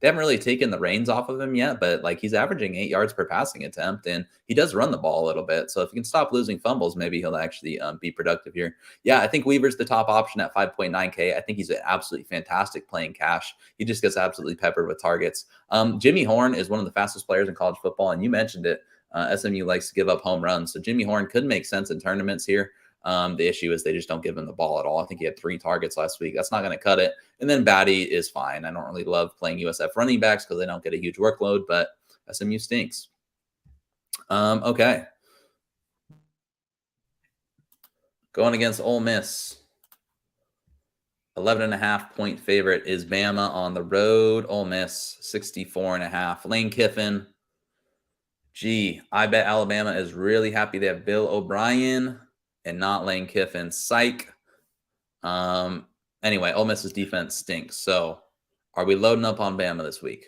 They haven't really taken the reins off of him yet, but like he's averaging 8 yards per passing attempt, and he does run the ball a little bit. So if he can stop losing fumbles, maybe he'll actually be productive here. Yeah, I think Weaver's the top option at 5.9K. I think he's absolutely fantastic playing cash. He just gets absolutely peppered with targets. Jimmy Horn is one of the fastest players in college football, and you mentioned it. SMU likes to give up home runs. So Jimmy Horn could make sense in tournaments here. The issue is they just don't give him the ball at all. I think he had 3 targets last week. That's not going to cut it. And then Batty is fine. I don't really love playing USF running backs because they don't get a huge workload, but SMU stinks. Okay. Going against Ole Miss. 11.5-point favorite is Bama on the road. Ole Miss, 64.5. Lane Kiffin. Gee, I bet Alabama is really happy they have Bill O'Brien and not Lane Kiffin. Psych. Anyway, Ole Miss's defense stinks. So are we loading up on Bama this week?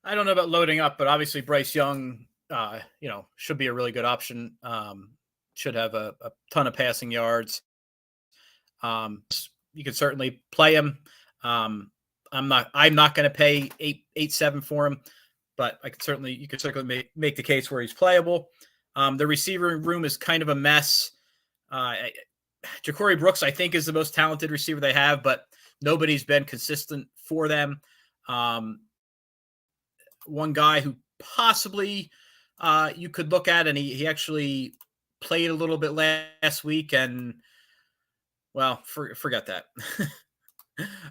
I don't know about loading up, but obviously Bryce Young, should be a really good option. Should have a ton of passing yards. You could certainly play him. I'm not going to pay 8.7 for him, but you could certainly make the case where he's playable. The receiver room is kind of a mess. Ja'Cory Brooks, I think, is the most talented receiver they have, but nobody's been consistent for them. One guy who possibly you could look at, and he actually played a little bit last week, and well, forget that.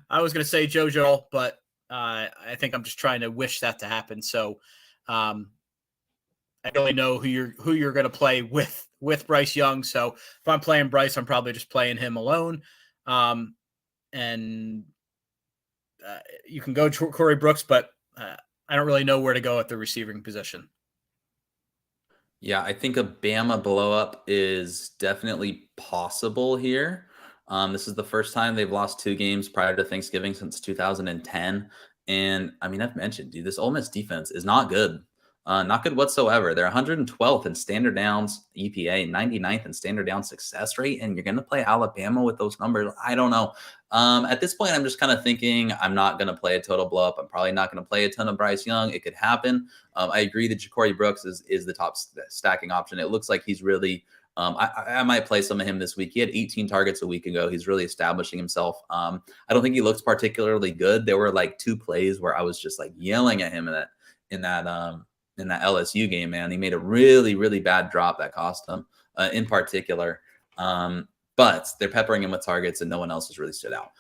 I was going to say JoJo, but I think I'm just trying to wish that to happen. So I don't really know who you're going to play with Bryce Young. So if I'm playing Bryce, I'm probably just playing him alone. And you can go Corey Brooks, but I don't really know where to go at the receiving position. Yeah, I think a Bama blow up is definitely possible here. This is the first time they've lost 2 games prior to Thanksgiving since 2010. And I mean, I've mentioned, dude, this Ole Miss defense is not good. Not good whatsoever. They're 112th in standard downs EPA, 99th in standard down success rate, and you're going to play Alabama with those numbers. I don't know. At this point, I'm just kind of thinking I'm not going to play a total blow up. I'm probably not going to play a ton of Bryce Young. It could happen. I agree that Ja'Cory Brooks is the top stacking option. It looks like he's really I might play some of him this week. He had 18 targets a week ago. He's really establishing himself. I don't think he looks particularly good. There were like 2 plays where I was just like yelling at him in that LSU game, man. He made a really, really bad drop that cost him in particular. But they're peppering him with targets and no one else has really stood out.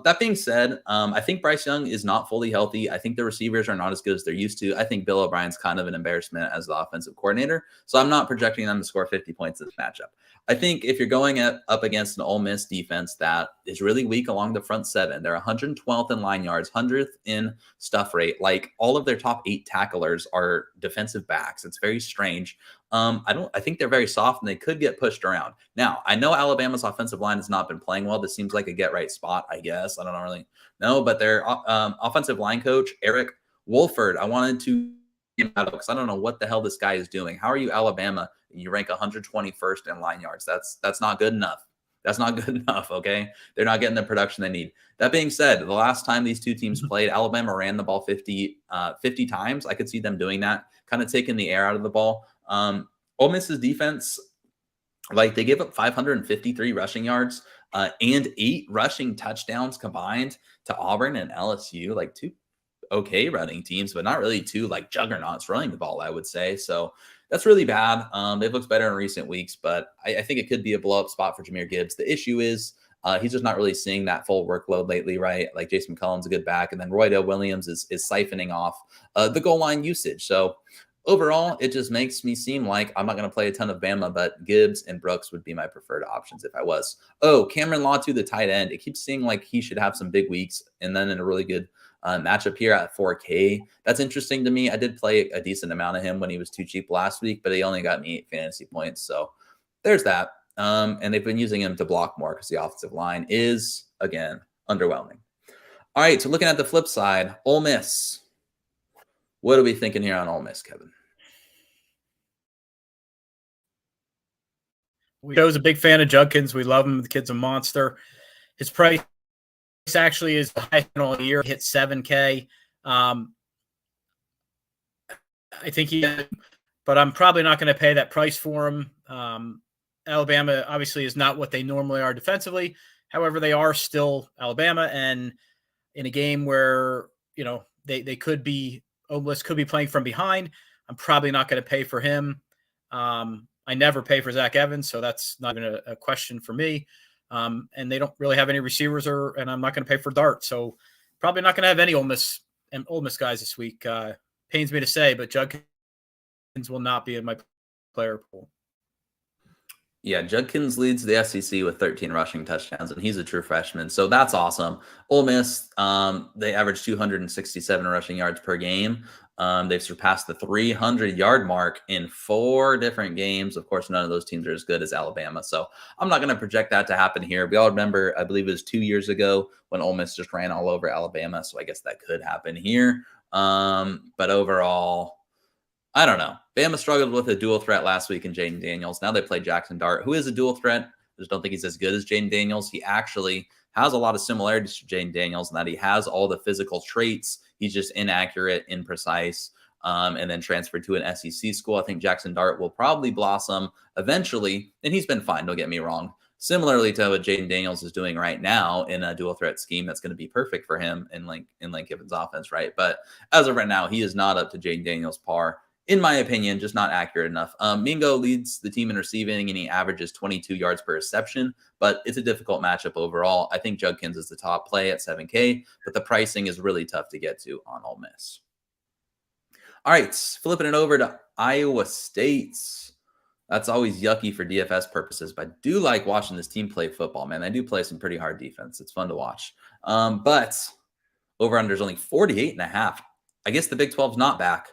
That being said, I think Bryce Young is not fully healthy. I think the receivers are not as good as they're used to. I think Bill O'Brien's kind of an embarrassment as the offensive coordinator. So I'm not projecting them to score 50 points in this matchup. I think if you're going up against an Ole Miss defense that is really weak along the front 7, they're 112th in line yards, 100th in stuff rate. Like all of their top 8 tacklers are defensive backs. It's very strange. I think they're very soft and they could get pushed around. Now, I know Alabama's offensive line has not been playing well. This seems like a get right spot, I guess. I don't really know, but their offensive line coach, Eric Wolford, I wanted to get out of because I don't know what the hell this guy is doing. How are you Alabama? You rank 121st in line yards. That's not good enough. That's not good enough, okay? They're not getting the production they need. That being said, the last time these two teams played, Alabama ran the ball 50 times. I could see them doing that, kind of taking the air out of the ball. Ole Miss's defense, like they gave up 553 rushing yards and 8 rushing touchdowns combined to Auburn and LSU, like 2 okay running teams, but not really 2 like juggernauts running the ball, I would say. So that's really bad. It looks better in recent weeks, but I think it could be a blow up spot for Jahmyr Gibbs. The issue is he's just not really seeing that full workload lately, right? Like Jason McCollum's a good back, and then Roydell Williams is siphoning off the goal line usage. So overall, it just makes me seem like I'm not going to play a ton of Bama, but Gibbs and Brooks would be my preferred options if I was. Oh, Cameron Latu, the tight end. It keeps seeming like he should have some big weeks and then in a really good matchup here at 4K. That's interesting to me. I did play a decent amount of him when he was too cheap last week, but he only got me 8 fantasy points. So there's that. And they've been using him to block more because the offensive line is, again, underwhelming. All right, so looking at the flip side, Ole Miss. What are we thinking here on Ole Miss, Kevin? Joe's a big fan of Judkins. We love him. The kid's a monster. His price actually is the highest in all year. He hit 7K. I think but I'm probably not going to pay that price for him. Alabama obviously is not what they normally are defensively. However, they are still Alabama, and in a game where they could be Ole Miss could be playing from behind, I'm probably not going to pay for him. I never pay for Zach Evans, so that's not even a question for me. And they don't really have any receivers, and I'm not going to pay for Dart, so probably not going to have any Ole Miss guys this week. Pains me to say, but Judkins will not be in my player pool. Yeah, Judkins leads the SEC with 13 rushing touchdowns, and he's a true freshman. So that's awesome. Ole Miss, they average 267 rushing yards per game. They've surpassed the 300-yard mark in 4 different games. Of course, none of those teams are as good as Alabama. So I'm not going to project that to happen here. We all remember, I believe it was 2 years ago when Ole Miss just ran all over Alabama. So I guess that could happen here. But overall, I don't know. Bama struggled with a dual threat last week in Jaden Daniels. Now they play Jackson Dart, who is a dual threat. I just don't think he's as good as Jaden Daniels. He actually has a lot of similarities to Jaden Daniels in that he has all the physical traits. He's just inaccurate, imprecise, and then transferred to an SEC school. I think Jackson Dart will probably blossom eventually, and he's been fine, don't get me wrong. Similarly to what Jaden Daniels is doing right now in a dual threat scheme that's going to be perfect for him in Lane Kiffin's offense, right? But as of right now, he is not up to Jaden Daniels' par. In my opinion, just not accurate enough. Mingo leads the team in receiving, and he averages 22 yards per reception, but it's a difficult matchup overall. I think Judkins is the top play at 7K, but the pricing is really tough to get to on Ole Miss. All right, flipping it over to Iowa State. That's always yucky for DFS purposes, but I do like watching this team play football, man. They do play some pretty hard defense. It's fun to watch. But over-under is only 48.5. I guess the Big 12's not back.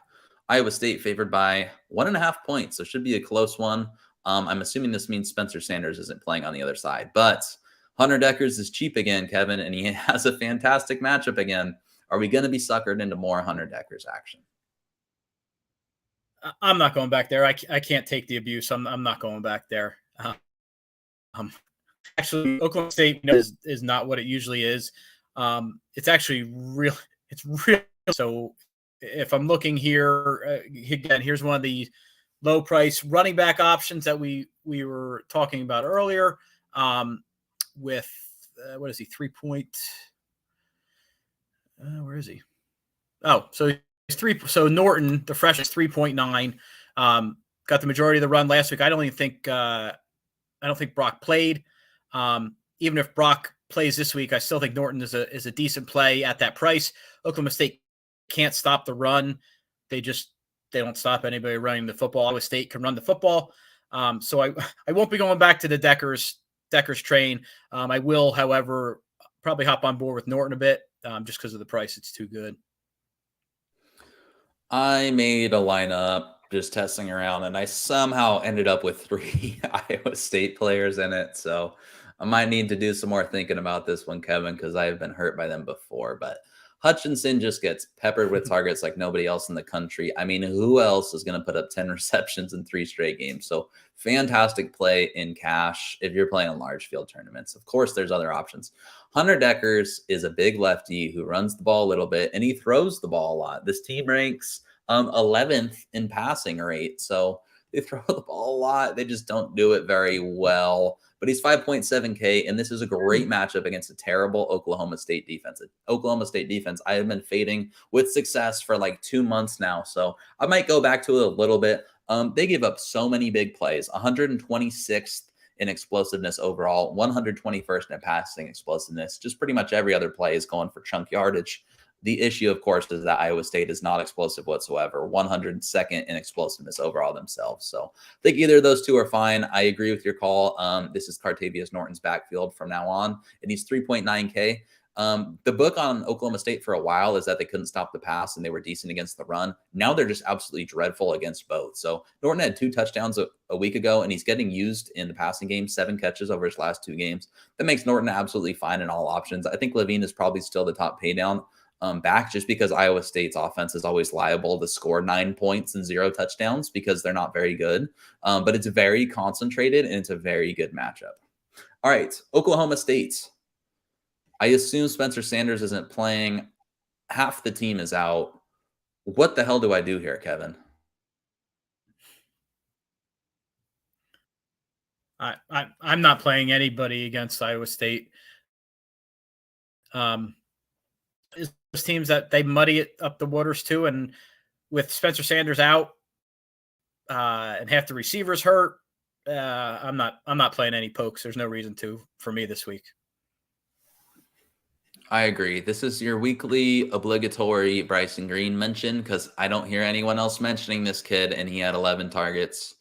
Iowa State favored by 1.5 points, so should be a close one. I'm assuming this means Spencer Sanders isn't playing on the other side, but Hunter Deckers is cheap again, Kevin, and he has a fantastic matchup again. Are we going to be suckered into more Hunter Deckers action? I'm not going back there. I can't take the abuse. I'm not going back there. Actually, Oklahoma State is not what it usually is. It's actually real. It's real. So if I'm looking here again, here's one of the low price running back options that we were talking about earlier. With what is he? 3 point? Where is he? Oh, so he's 3. So Norton, the freshman, is 3.9. Got the majority of the run last week. I don't think Brock played. Even if Brock plays this week, I still think Norton is a decent play at that price. Oklahoma State can't stop the run. They don't stop anybody running the football. Iowa State can run the football. So I won't be going back to the Deckers train. I will, however, probably hop on board with Norton a bit just because of the price. It's too good. I made a lineup just testing around, and I somehow ended up with 3 Iowa State players in it. So I might need to do some more thinking about this one, Kevin, because I've been hurt by them before. But Hutchinson just gets peppered with targets like nobody else in the country. I mean, who else is going to put up 10 receptions in 3 straight games? So fantastic play in cash if you're playing in large field tournaments. Of course, there's other options. Hunter Deckers is a big lefty who runs the ball a little bit, and he throws the ball a lot. This team ranks 11th in passing rate. So they throw the ball a lot. They just don't do it very well. But he's 5.7K, and this is a great matchup against a terrible Oklahoma State defense. Oklahoma State defense, I have been fading with success for like 2 months now. So I might go back to it a little bit. They give up so many big plays, 126th in explosiveness overall, 121st in passing explosiveness. Just pretty much every other play is going for chunk yardage. The issue, of course, is that Iowa State is not explosive whatsoever, 102nd in explosiveness overall themselves. So I think either of those two are fine. I agree with your call. This is Cartavius Norton's backfield from now on, and he's 3.9K. The book on Oklahoma State for a while is that they couldn't stop the pass and they were decent against the run. Now they're just absolutely dreadful against both. So Norton had 2 touchdowns a week ago, and he's getting used in the passing game, 7 catches over his last 2 games. That makes Norton absolutely fine in all options. I think Levine is probably still the top pay down back, just because Iowa State's offense is always liable to score 9 points and 0 touchdowns because they're not very good. But it's very concentrated, and it's a very good matchup. All right, Oklahoma State. I assume Spencer Sanders isn't playing. Half the team is out. What the hell do I do here, Kevin? I'm not playing anybody against Iowa State. Those teams that they muddy it up the waters too, and with Spencer Sanders out and half the receivers hurt, I'm not playing any pokes. There's no reason to for me this week. I agree. This is your weekly obligatory Bryson Green mention because I don't hear anyone else mentioning this kid, and he had 11 targets,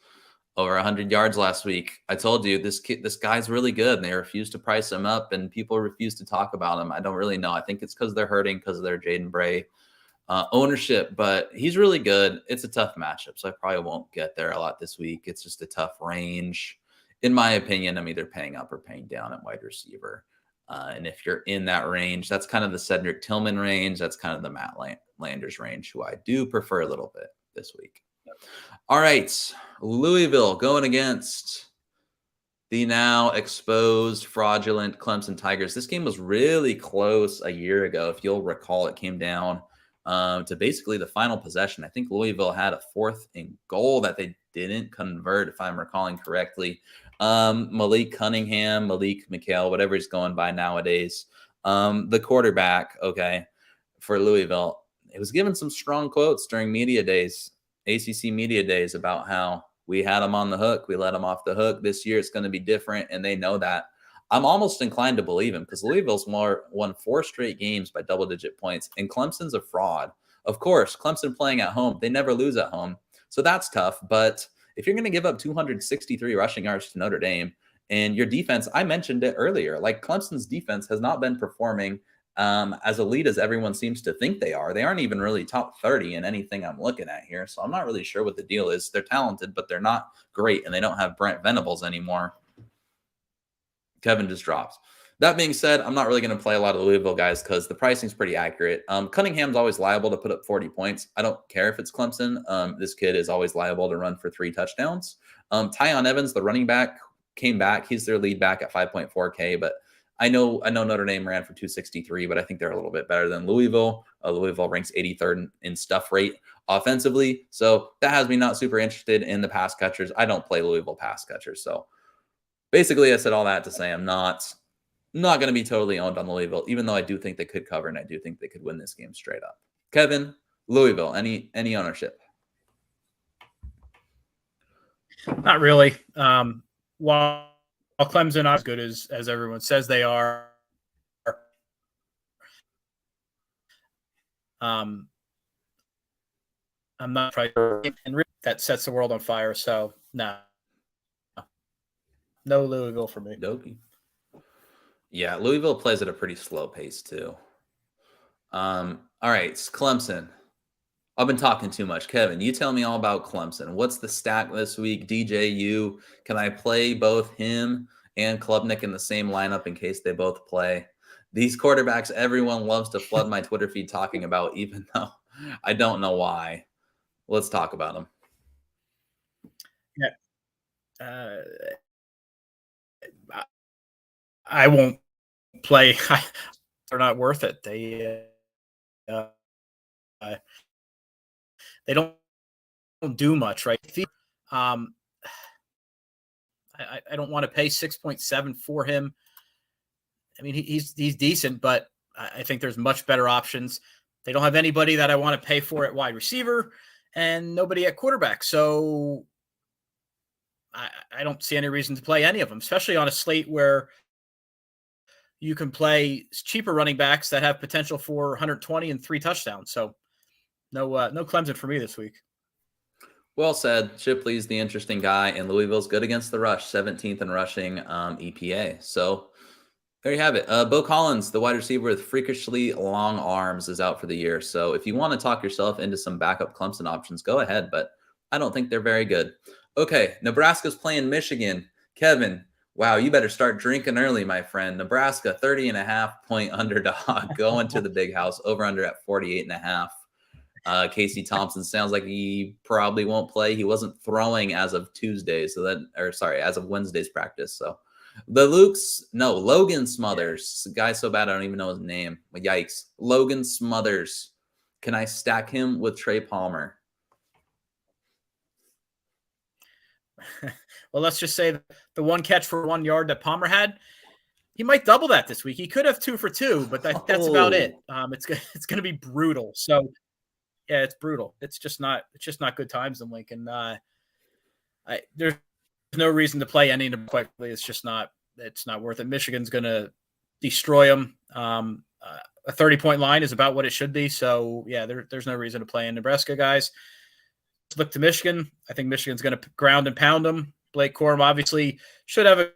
over 100 yards last week. I told you this guy's really good, and they refuse to price him up, and people refuse to talk about him. I don't really know. I think it's because they're hurting because of their Jaden Bray ownership, but he's really good. It's a tough matchup, so I probably won't get there a lot this week. It's just a tough range. In my opinion, I'm either paying up or paying down at wide receiver. And if you're in that range, that's kind of the Cedric Tillman range. That's kind of the Matt Landers range, who I do prefer a little bit this week. All right, Louisville going against the now exposed fraudulent Clemson Tigers. This game was really close a year ago. If you'll recall, it came down to basically the final possession. I think Louisville had a 4th and goal that they didn't convert, if I'm recalling correctly. Malik Cunningham, Malik McHale, whatever he's going by nowadays. The quarterback, okay, for Louisville, it was given some strong quotes during media days, ACC media days, about how we had him on the hook. We let him off the hook. This year it's going to be different, and they know that. I'm almost inclined to believe him because Louisville's won 4 straight games by double-digit points, and Clemson's a fraud. Of course, Clemson playing at home, they never lose at home, so that's tough. But if you're going to give up 263 rushing yards to Notre Dame, and your defense, I mentioned it earlier, like Clemson's defense has not been performing as elite as everyone seems to think they are. They aren't even really top 30 in anything I'm looking at here. So I'm not really sure what the deal is. They're talented, but they're not great, and they don't have Brent Venables anymore. Kevin just drops. That being said, I'm not really going to play a lot of Louisville guys because the pricing is pretty accurate. Cunningham's always liable to put up 40 points. I don't care if it's Clemson. This kid is always liable to run for 3 touchdowns. Tyon Evans, the running back, came back. He's their lead back at 5.4K, but I know Notre Dame ran for 263, but I think they're a little bit better than Louisville. Louisville ranks 83rd in stuff rate offensively. So that has me not super interested in the pass catchers. I don't play Louisville pass catchers. So basically I said all that to say I'm not going to be totally owned on Louisville, even though I do think they could cover and I do think they could win this game straight up. Kevin, Louisville, any ownership? Not really. While Clemson not as good as everyone says they are, I'm not trying, and that sets the world on fire. So no Louisville for me. Dokie. Yeah, Louisville plays at a pretty slow pace too. All right, Clemson. I've been talking too much. Kevin, you tell me all about Clemson. What's the stack this week? DJU, can I play both him and Klubnik in the same lineup in case they both play? These quarterbacks, everyone loves to flood my Twitter feed talking about, even though I don't know why. Let's talk about them. Yeah. I won't play. They're not worth it. They don't do much, right? I don't want to pay 6.7 for him. I mean, he's decent, but I think there's much better options. They don't have anybody that I want to pay for at wide receiver and nobody at quarterback. So I don't see any reason to play any of them, especially on a slate where you can play cheaper running backs that have potential for 120 and 3 touchdowns. So no Clemson for me this week. Well said. Shipley's the interesting guy, and Louisville's good against the rush, 17th in rushing EPA. So there you have it. Bo Collins, the wide receiver with freakishly long arms, is out for the year. So if you want to talk yourself into some backup Clemson options, go ahead, but I don't think they're very good. Okay, Nebraska's playing Michigan. Kevin, wow, you better start drinking early, my friend. Nebraska, 30.5-point underdog, going to the big house, over under at 48.5. Casey Thompson sounds like he probably won't play. He wasn't throwing as of Tuesday, as of Wednesday's practice. So Logan Smothers, the guy so bad I don't even know his name. Yikes. Logan Smothers. Can I stack him with Trey Palmer? Well, let's just say the one catch for 1 yard that Palmer had, he might double that this week. He could have 2 for 2, but that's about it. It's going to be brutal. So yeah, it's brutal. It's just not good times in Lincoln. There's no reason to play any of them quickly. It's not worth it. Michigan's going to destroy them. A 30-point line is about what it should be. So yeah, there's no reason to play in Nebraska, guys. Look to Michigan. I think Michigan's going to ground and pound them. Blake Corum obviously should have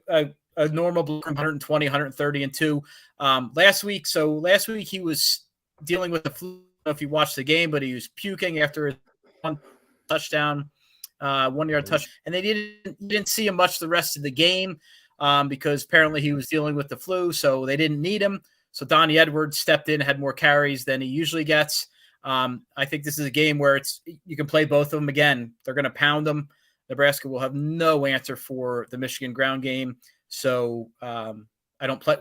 a normal 120, 130 and 2 last week. So last week he was dealing with the flu. I don't know if you watched the game, but he was puking after one touchdown, 1 yard touch, and they didn't see him much the rest of the game because apparently he was dealing with the flu, so they didn't need him. So Donnie Edwards stepped in, had more carries than he usually gets. I think this is a game where you can play both of them again. They're going to pound them. Nebraska will have no answer for the Michigan ground game. So I don't play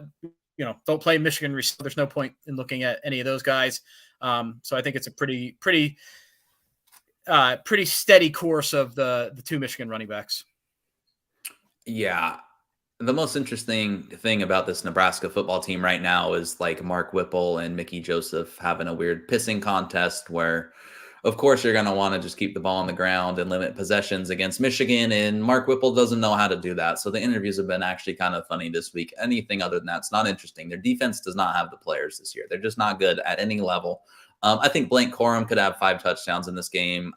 Michigan. There's no point in looking at any of those guys. So I think it's a pretty steady course of the 2 Michigan running backs. Yeah. The most interesting thing about this Nebraska football team right now is like Mark Whipple and Mickey Joseph having a weird pissing contest where, of course, you're going to want to just keep the ball on the ground and limit possessions against Michigan. And Mark Whipple doesn't know how to do that. So the interviews have been actually kind of funny this week. Anything other than that's not interesting. Their defense does not have the players this year. They're just not good at any level. I think Blake Corum could have 5 touchdowns in this game.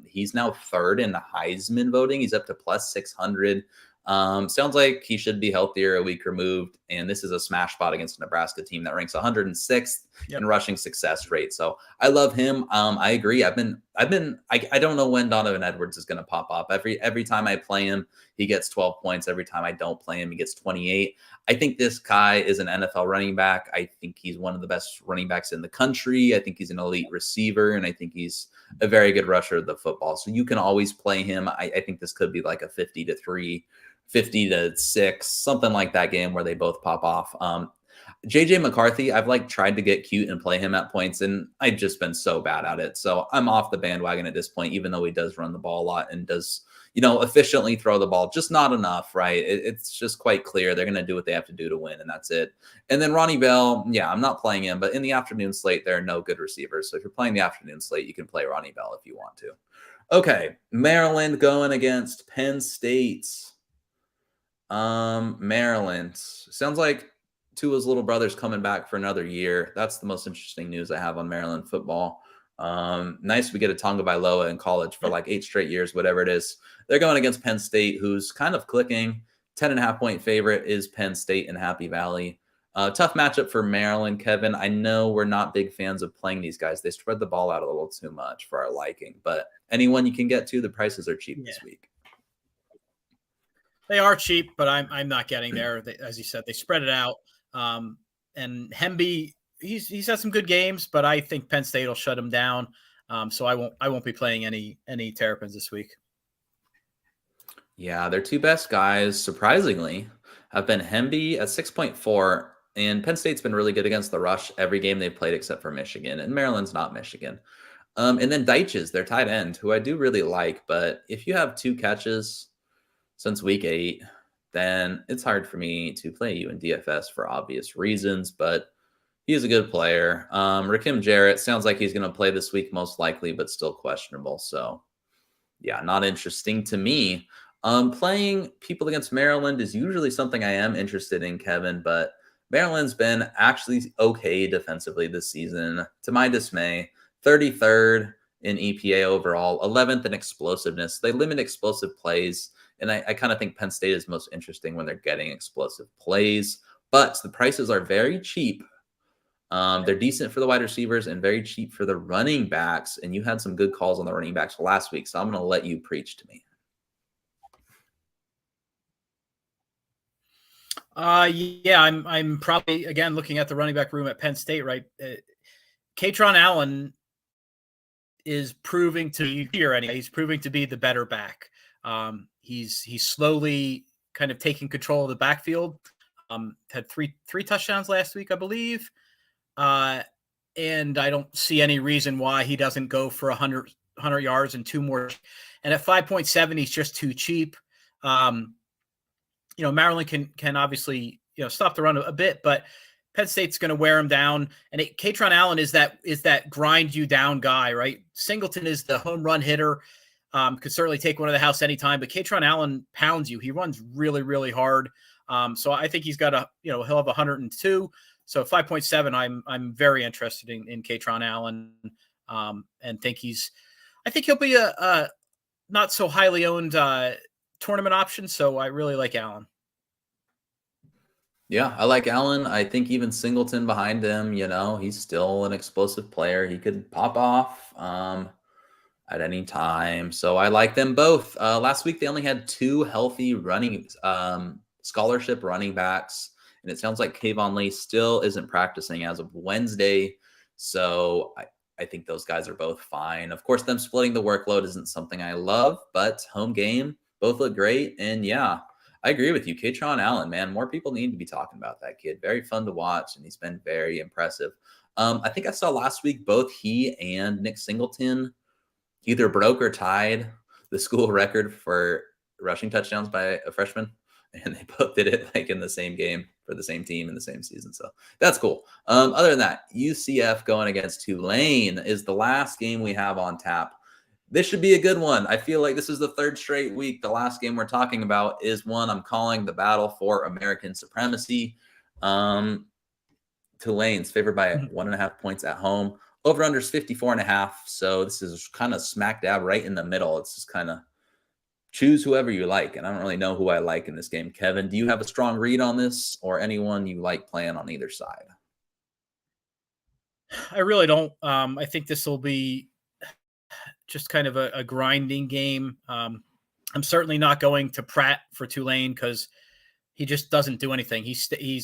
He's now 3rd in the Heisman voting. He's up to plus 600. Sounds like he should be healthier, a week removed, and this is a smash spot against a Nebraska team that ranks 106th in rushing success rate. So I love him. I agree. I've been I don't know when Donovan Edwards is going to pop up. Every time I play him, he gets 12 points. Every time I don't play him, he gets 28. I think this guy is an NFL running back. I think he's one of the best running backs in the country. I think he's an elite receiver, and I think he's a very good rusher of the football. So you can always play him. I think this could be like a 50-3, 50-6, something like that game where they both pop off. JJ McCarthy, I've like tried to get cute and play him at points, and I've just been so bad at it. So I'm off the bandwagon at this point, even though he does run the ball a lot and does, efficiently throw the ball, just not enough, right? It's just quite clear they're going to do what they have to do to win, and that's it. And then Ronnie Bell, yeah, I'm not playing him, but in the afternoon slate, there are no good receivers. So if you're playing the afternoon slate, you can play Ronnie Bell if you want to. Okay, Maryland going against Penn State. Maryland. Sounds like Tua's little brother's coming back for another year. That's the most interesting news I have on Maryland football. Nice we get a Tonga Bailoa in college for like 8 straight years, whatever it is. They're going against Penn State, who's kind of clicking. 10.5-point favorite is Penn State in Happy Valley. Tough matchup for Maryland, Kevin. I know we're not big fans of playing these guys. They spread the ball out a little too much for our liking, but anyone you can get to, the prices are cheap this week. They are cheap, but I'm not getting there. As you said, they spread it out. And Hemby, he's had some good games, but I think Penn State will shut him down. So I won't be playing any Terrapins this week. Yeah, their two best guys, surprisingly, have been Hemby at 6.4, and Penn State's been really good against the rush every game they've played except for Michigan, and Maryland's not Michigan. And then Deitches, their tight end, who I do really like, but if you have 2 catches since week 8, then it's hard for me to play you in DFS for obvious reasons, but he's a good player. Rakim Jarrett sounds like he's going to play this week most likely, but still questionable. So yeah, not interesting to me. Playing people against Maryland is usually something I am interested in, Kevin, but Maryland's been actually okay defensively this season, to my dismay. 33rd in EPA overall, 11th in explosiveness. They limit explosive plays. And I kind of think Penn State is most interesting when they're getting explosive plays, but the prices are very cheap. They're decent for the wide receivers and very cheap for the running backs. And you had some good calls on the running backs last week, so I'm going to let you preach to me. Yeah, I'm probably again looking at the running back room at Penn State, right? Katron Allen is proving to be here anyway. He's proving to be the better back. He's slowly kind of taking control of the backfield. Had three touchdowns last week, I believe. And I don't see any reason why he doesn't go for 100 yards and 2 more. And at 5.7, he's just too cheap. Maryland can obviously, stop the run a bit, but Penn State's going to wear him down. And Katron Allen is that grind you down guy, right? Singleton is the home run hitter. Could certainly take one to the house anytime, but Katron Allen pounds you. He runs really, really hard. So I think he's got he'll have 102. So 5.7, I'm very interested in Katron Allen, and I think he'll be a not so highly owned tournament option. So I really like Allen. Yeah, I like Allen. I think even Singleton behind him, he's still an explosive player. He could pop off at any time. So I like them both. Last week, they only had 2 healthy running scholarship running backs. And it sounds like Kayvon Lee still isn't practicing as of Wednesday. So I think those guys are both fine. Of course, them splitting the workload isn't something I love, but home game, both look great. And yeah, I agree with you. Katron Allen, man, more people need to be talking about that kid. Very fun to watch, and he's been very impressive. I think I saw last week both he and Nick Singleton either broke or tied the school record for rushing touchdowns by a freshman. And they both did it like in the same game for the same team in the same season. So that's cool. Other than that, UCF going against Tulane is the last game we have on tap. This should be a good one. I feel like this is the 3rd straight week. The last game we're talking about is one I'm calling the battle for American supremacy. Tulane's favored by 1.5 points at home. Over under is 54.5. So this is kind of smack dab right in the middle. It's just kind of choose whoever you like. And I don't really know who I like in this game. Kevin, do you have a strong read on this or anyone you like playing on either side? I really don't. I think this will be just kind of a grinding game. I'm certainly not going to Pratt for Tulane because he just doesn't do anything.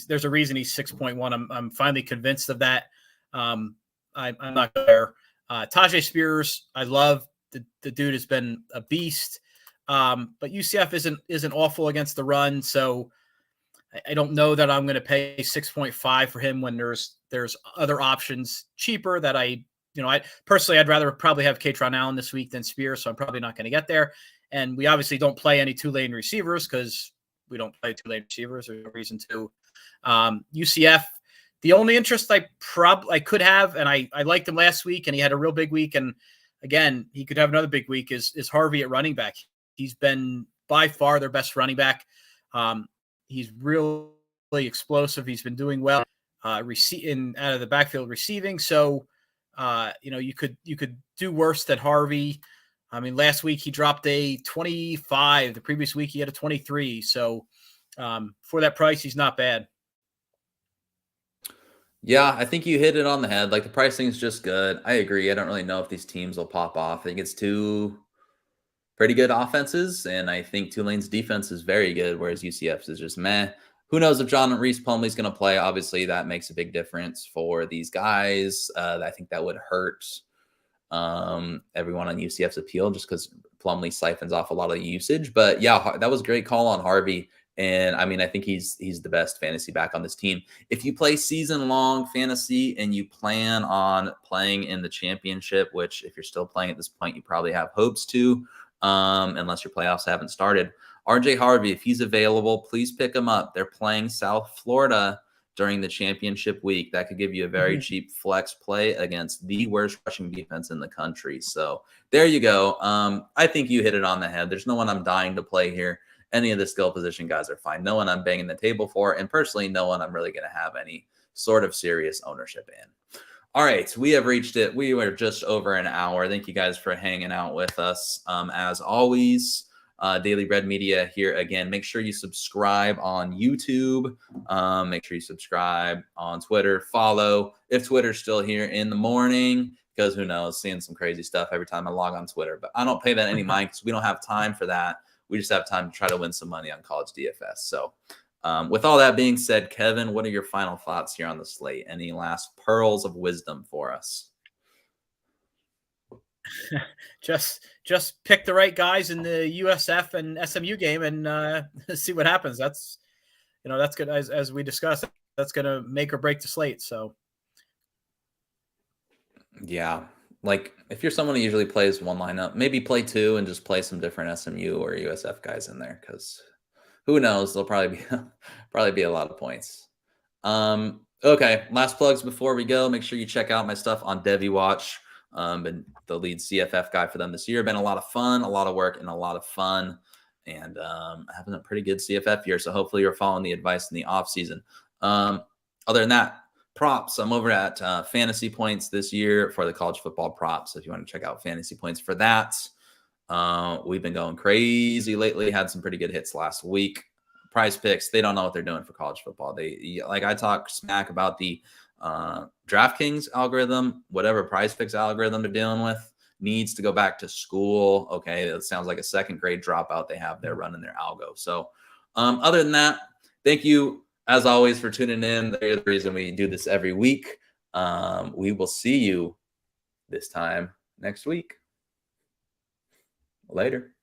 There's a reason he's 6.1. I'm finally convinced of that. I'm not there. Tajay Spears, I love. The dude has been a beast. But UCF isn't awful against the run, so I don't know that I'm going to pay 6.5 for him when there's other options cheaper that I personally I'd rather probably have Katron Allen this week than Spears, so I'm probably not going to get there. And we obviously don't play any Tulane receivers because we don't play Tulane receivers. There's no reason to. UCF, the only interest I could have, and I liked him last week, and he had a real big week, and again he could have another big week. Is Harvey at running back? He's been by far their best running back. He's really explosive. He's been doing well receiving out of the backfield receiving. So you could do worse than Harvey. I mean, last week he dropped a 25. The previous week he had a 23. So for that price, he's not bad. Yeah, I think you hit it on the head. Like, the pricing is just good. I agree. I don't really know if these teams will pop off. I think it's two pretty good offenses, and I think Tulane's defense is very good, whereas UCF's is just meh. Who knows if John Reese Plumlee's going to play? Obviously, that makes a big difference for these guys. I think that would hurt everyone on UCF's appeal just because Plumlee siphons off a lot of the usage. But yeah, that was a great call on Harvey. And I mean, I think he's the best fantasy back on this team. If you play season-long fantasy and you plan on playing in the championship, which if you're still playing at this point, you probably have hopes to, unless your playoffs haven't started. RJ Harvey, if he's available, please pick him up. They're playing South Florida during the championship week. That could give you a very cheap flex play against the worst rushing defense in the country. So there you go. I think you hit it on the head. There's no one I'm dying to play here. Any of the skill position guys are fine. No one I'm banging the table for. And personally, no one I'm really going to have any sort of serious ownership in. All right, we have reached it. We were just over an hour. Thank you guys for hanging out with us. As always, Daily Red Media here again. Make sure you subscribe on YouTube. Make sure you subscribe on Twitter. Follow if Twitter's still here in the morning, because who knows, seeing some crazy stuff every time I log on Twitter. But I don't pay that any mind because we don't have time for that. We just have time to try to win some money on college DFS. So with all that being said, Kevin, what are your final thoughts here on the slate? Any last pearls of wisdom for us? just pick the right guys in the USF and SMU game and see what happens. That's good. As we discussed, that's going to make or break the slate. So yeah, like if you're someone who usually plays one lineup, maybe play two and just play some different SMU or USF guys in there, because who knows, there'll probably be a lot of points. Okay, last plugs before we go. Make sure you check out my stuff on Devi Watch. Been the lead CFF guy for them this year. Been a lot of fun, a lot of work, and a lot of fun. And having a pretty good CFF year. So hopefully you're following the advice in the off season. Other than that, props. I'm over at Fantasy Points this year for the college football props. So if you want to check out Fantasy Points for that, we've been going crazy lately. Had some pretty good hits last week. Prize Picks, they don't know what they're doing for college football. I talk smack about the DraftKings algorithm. Whatever Prize Picks algorithm they're dealing with needs to go back to school. Okay, it sounds like a second grade dropout they have there running their algo. So other than that, thank you as always for tuning in. There's the reason we do this every week. We will see you this time next week. Later.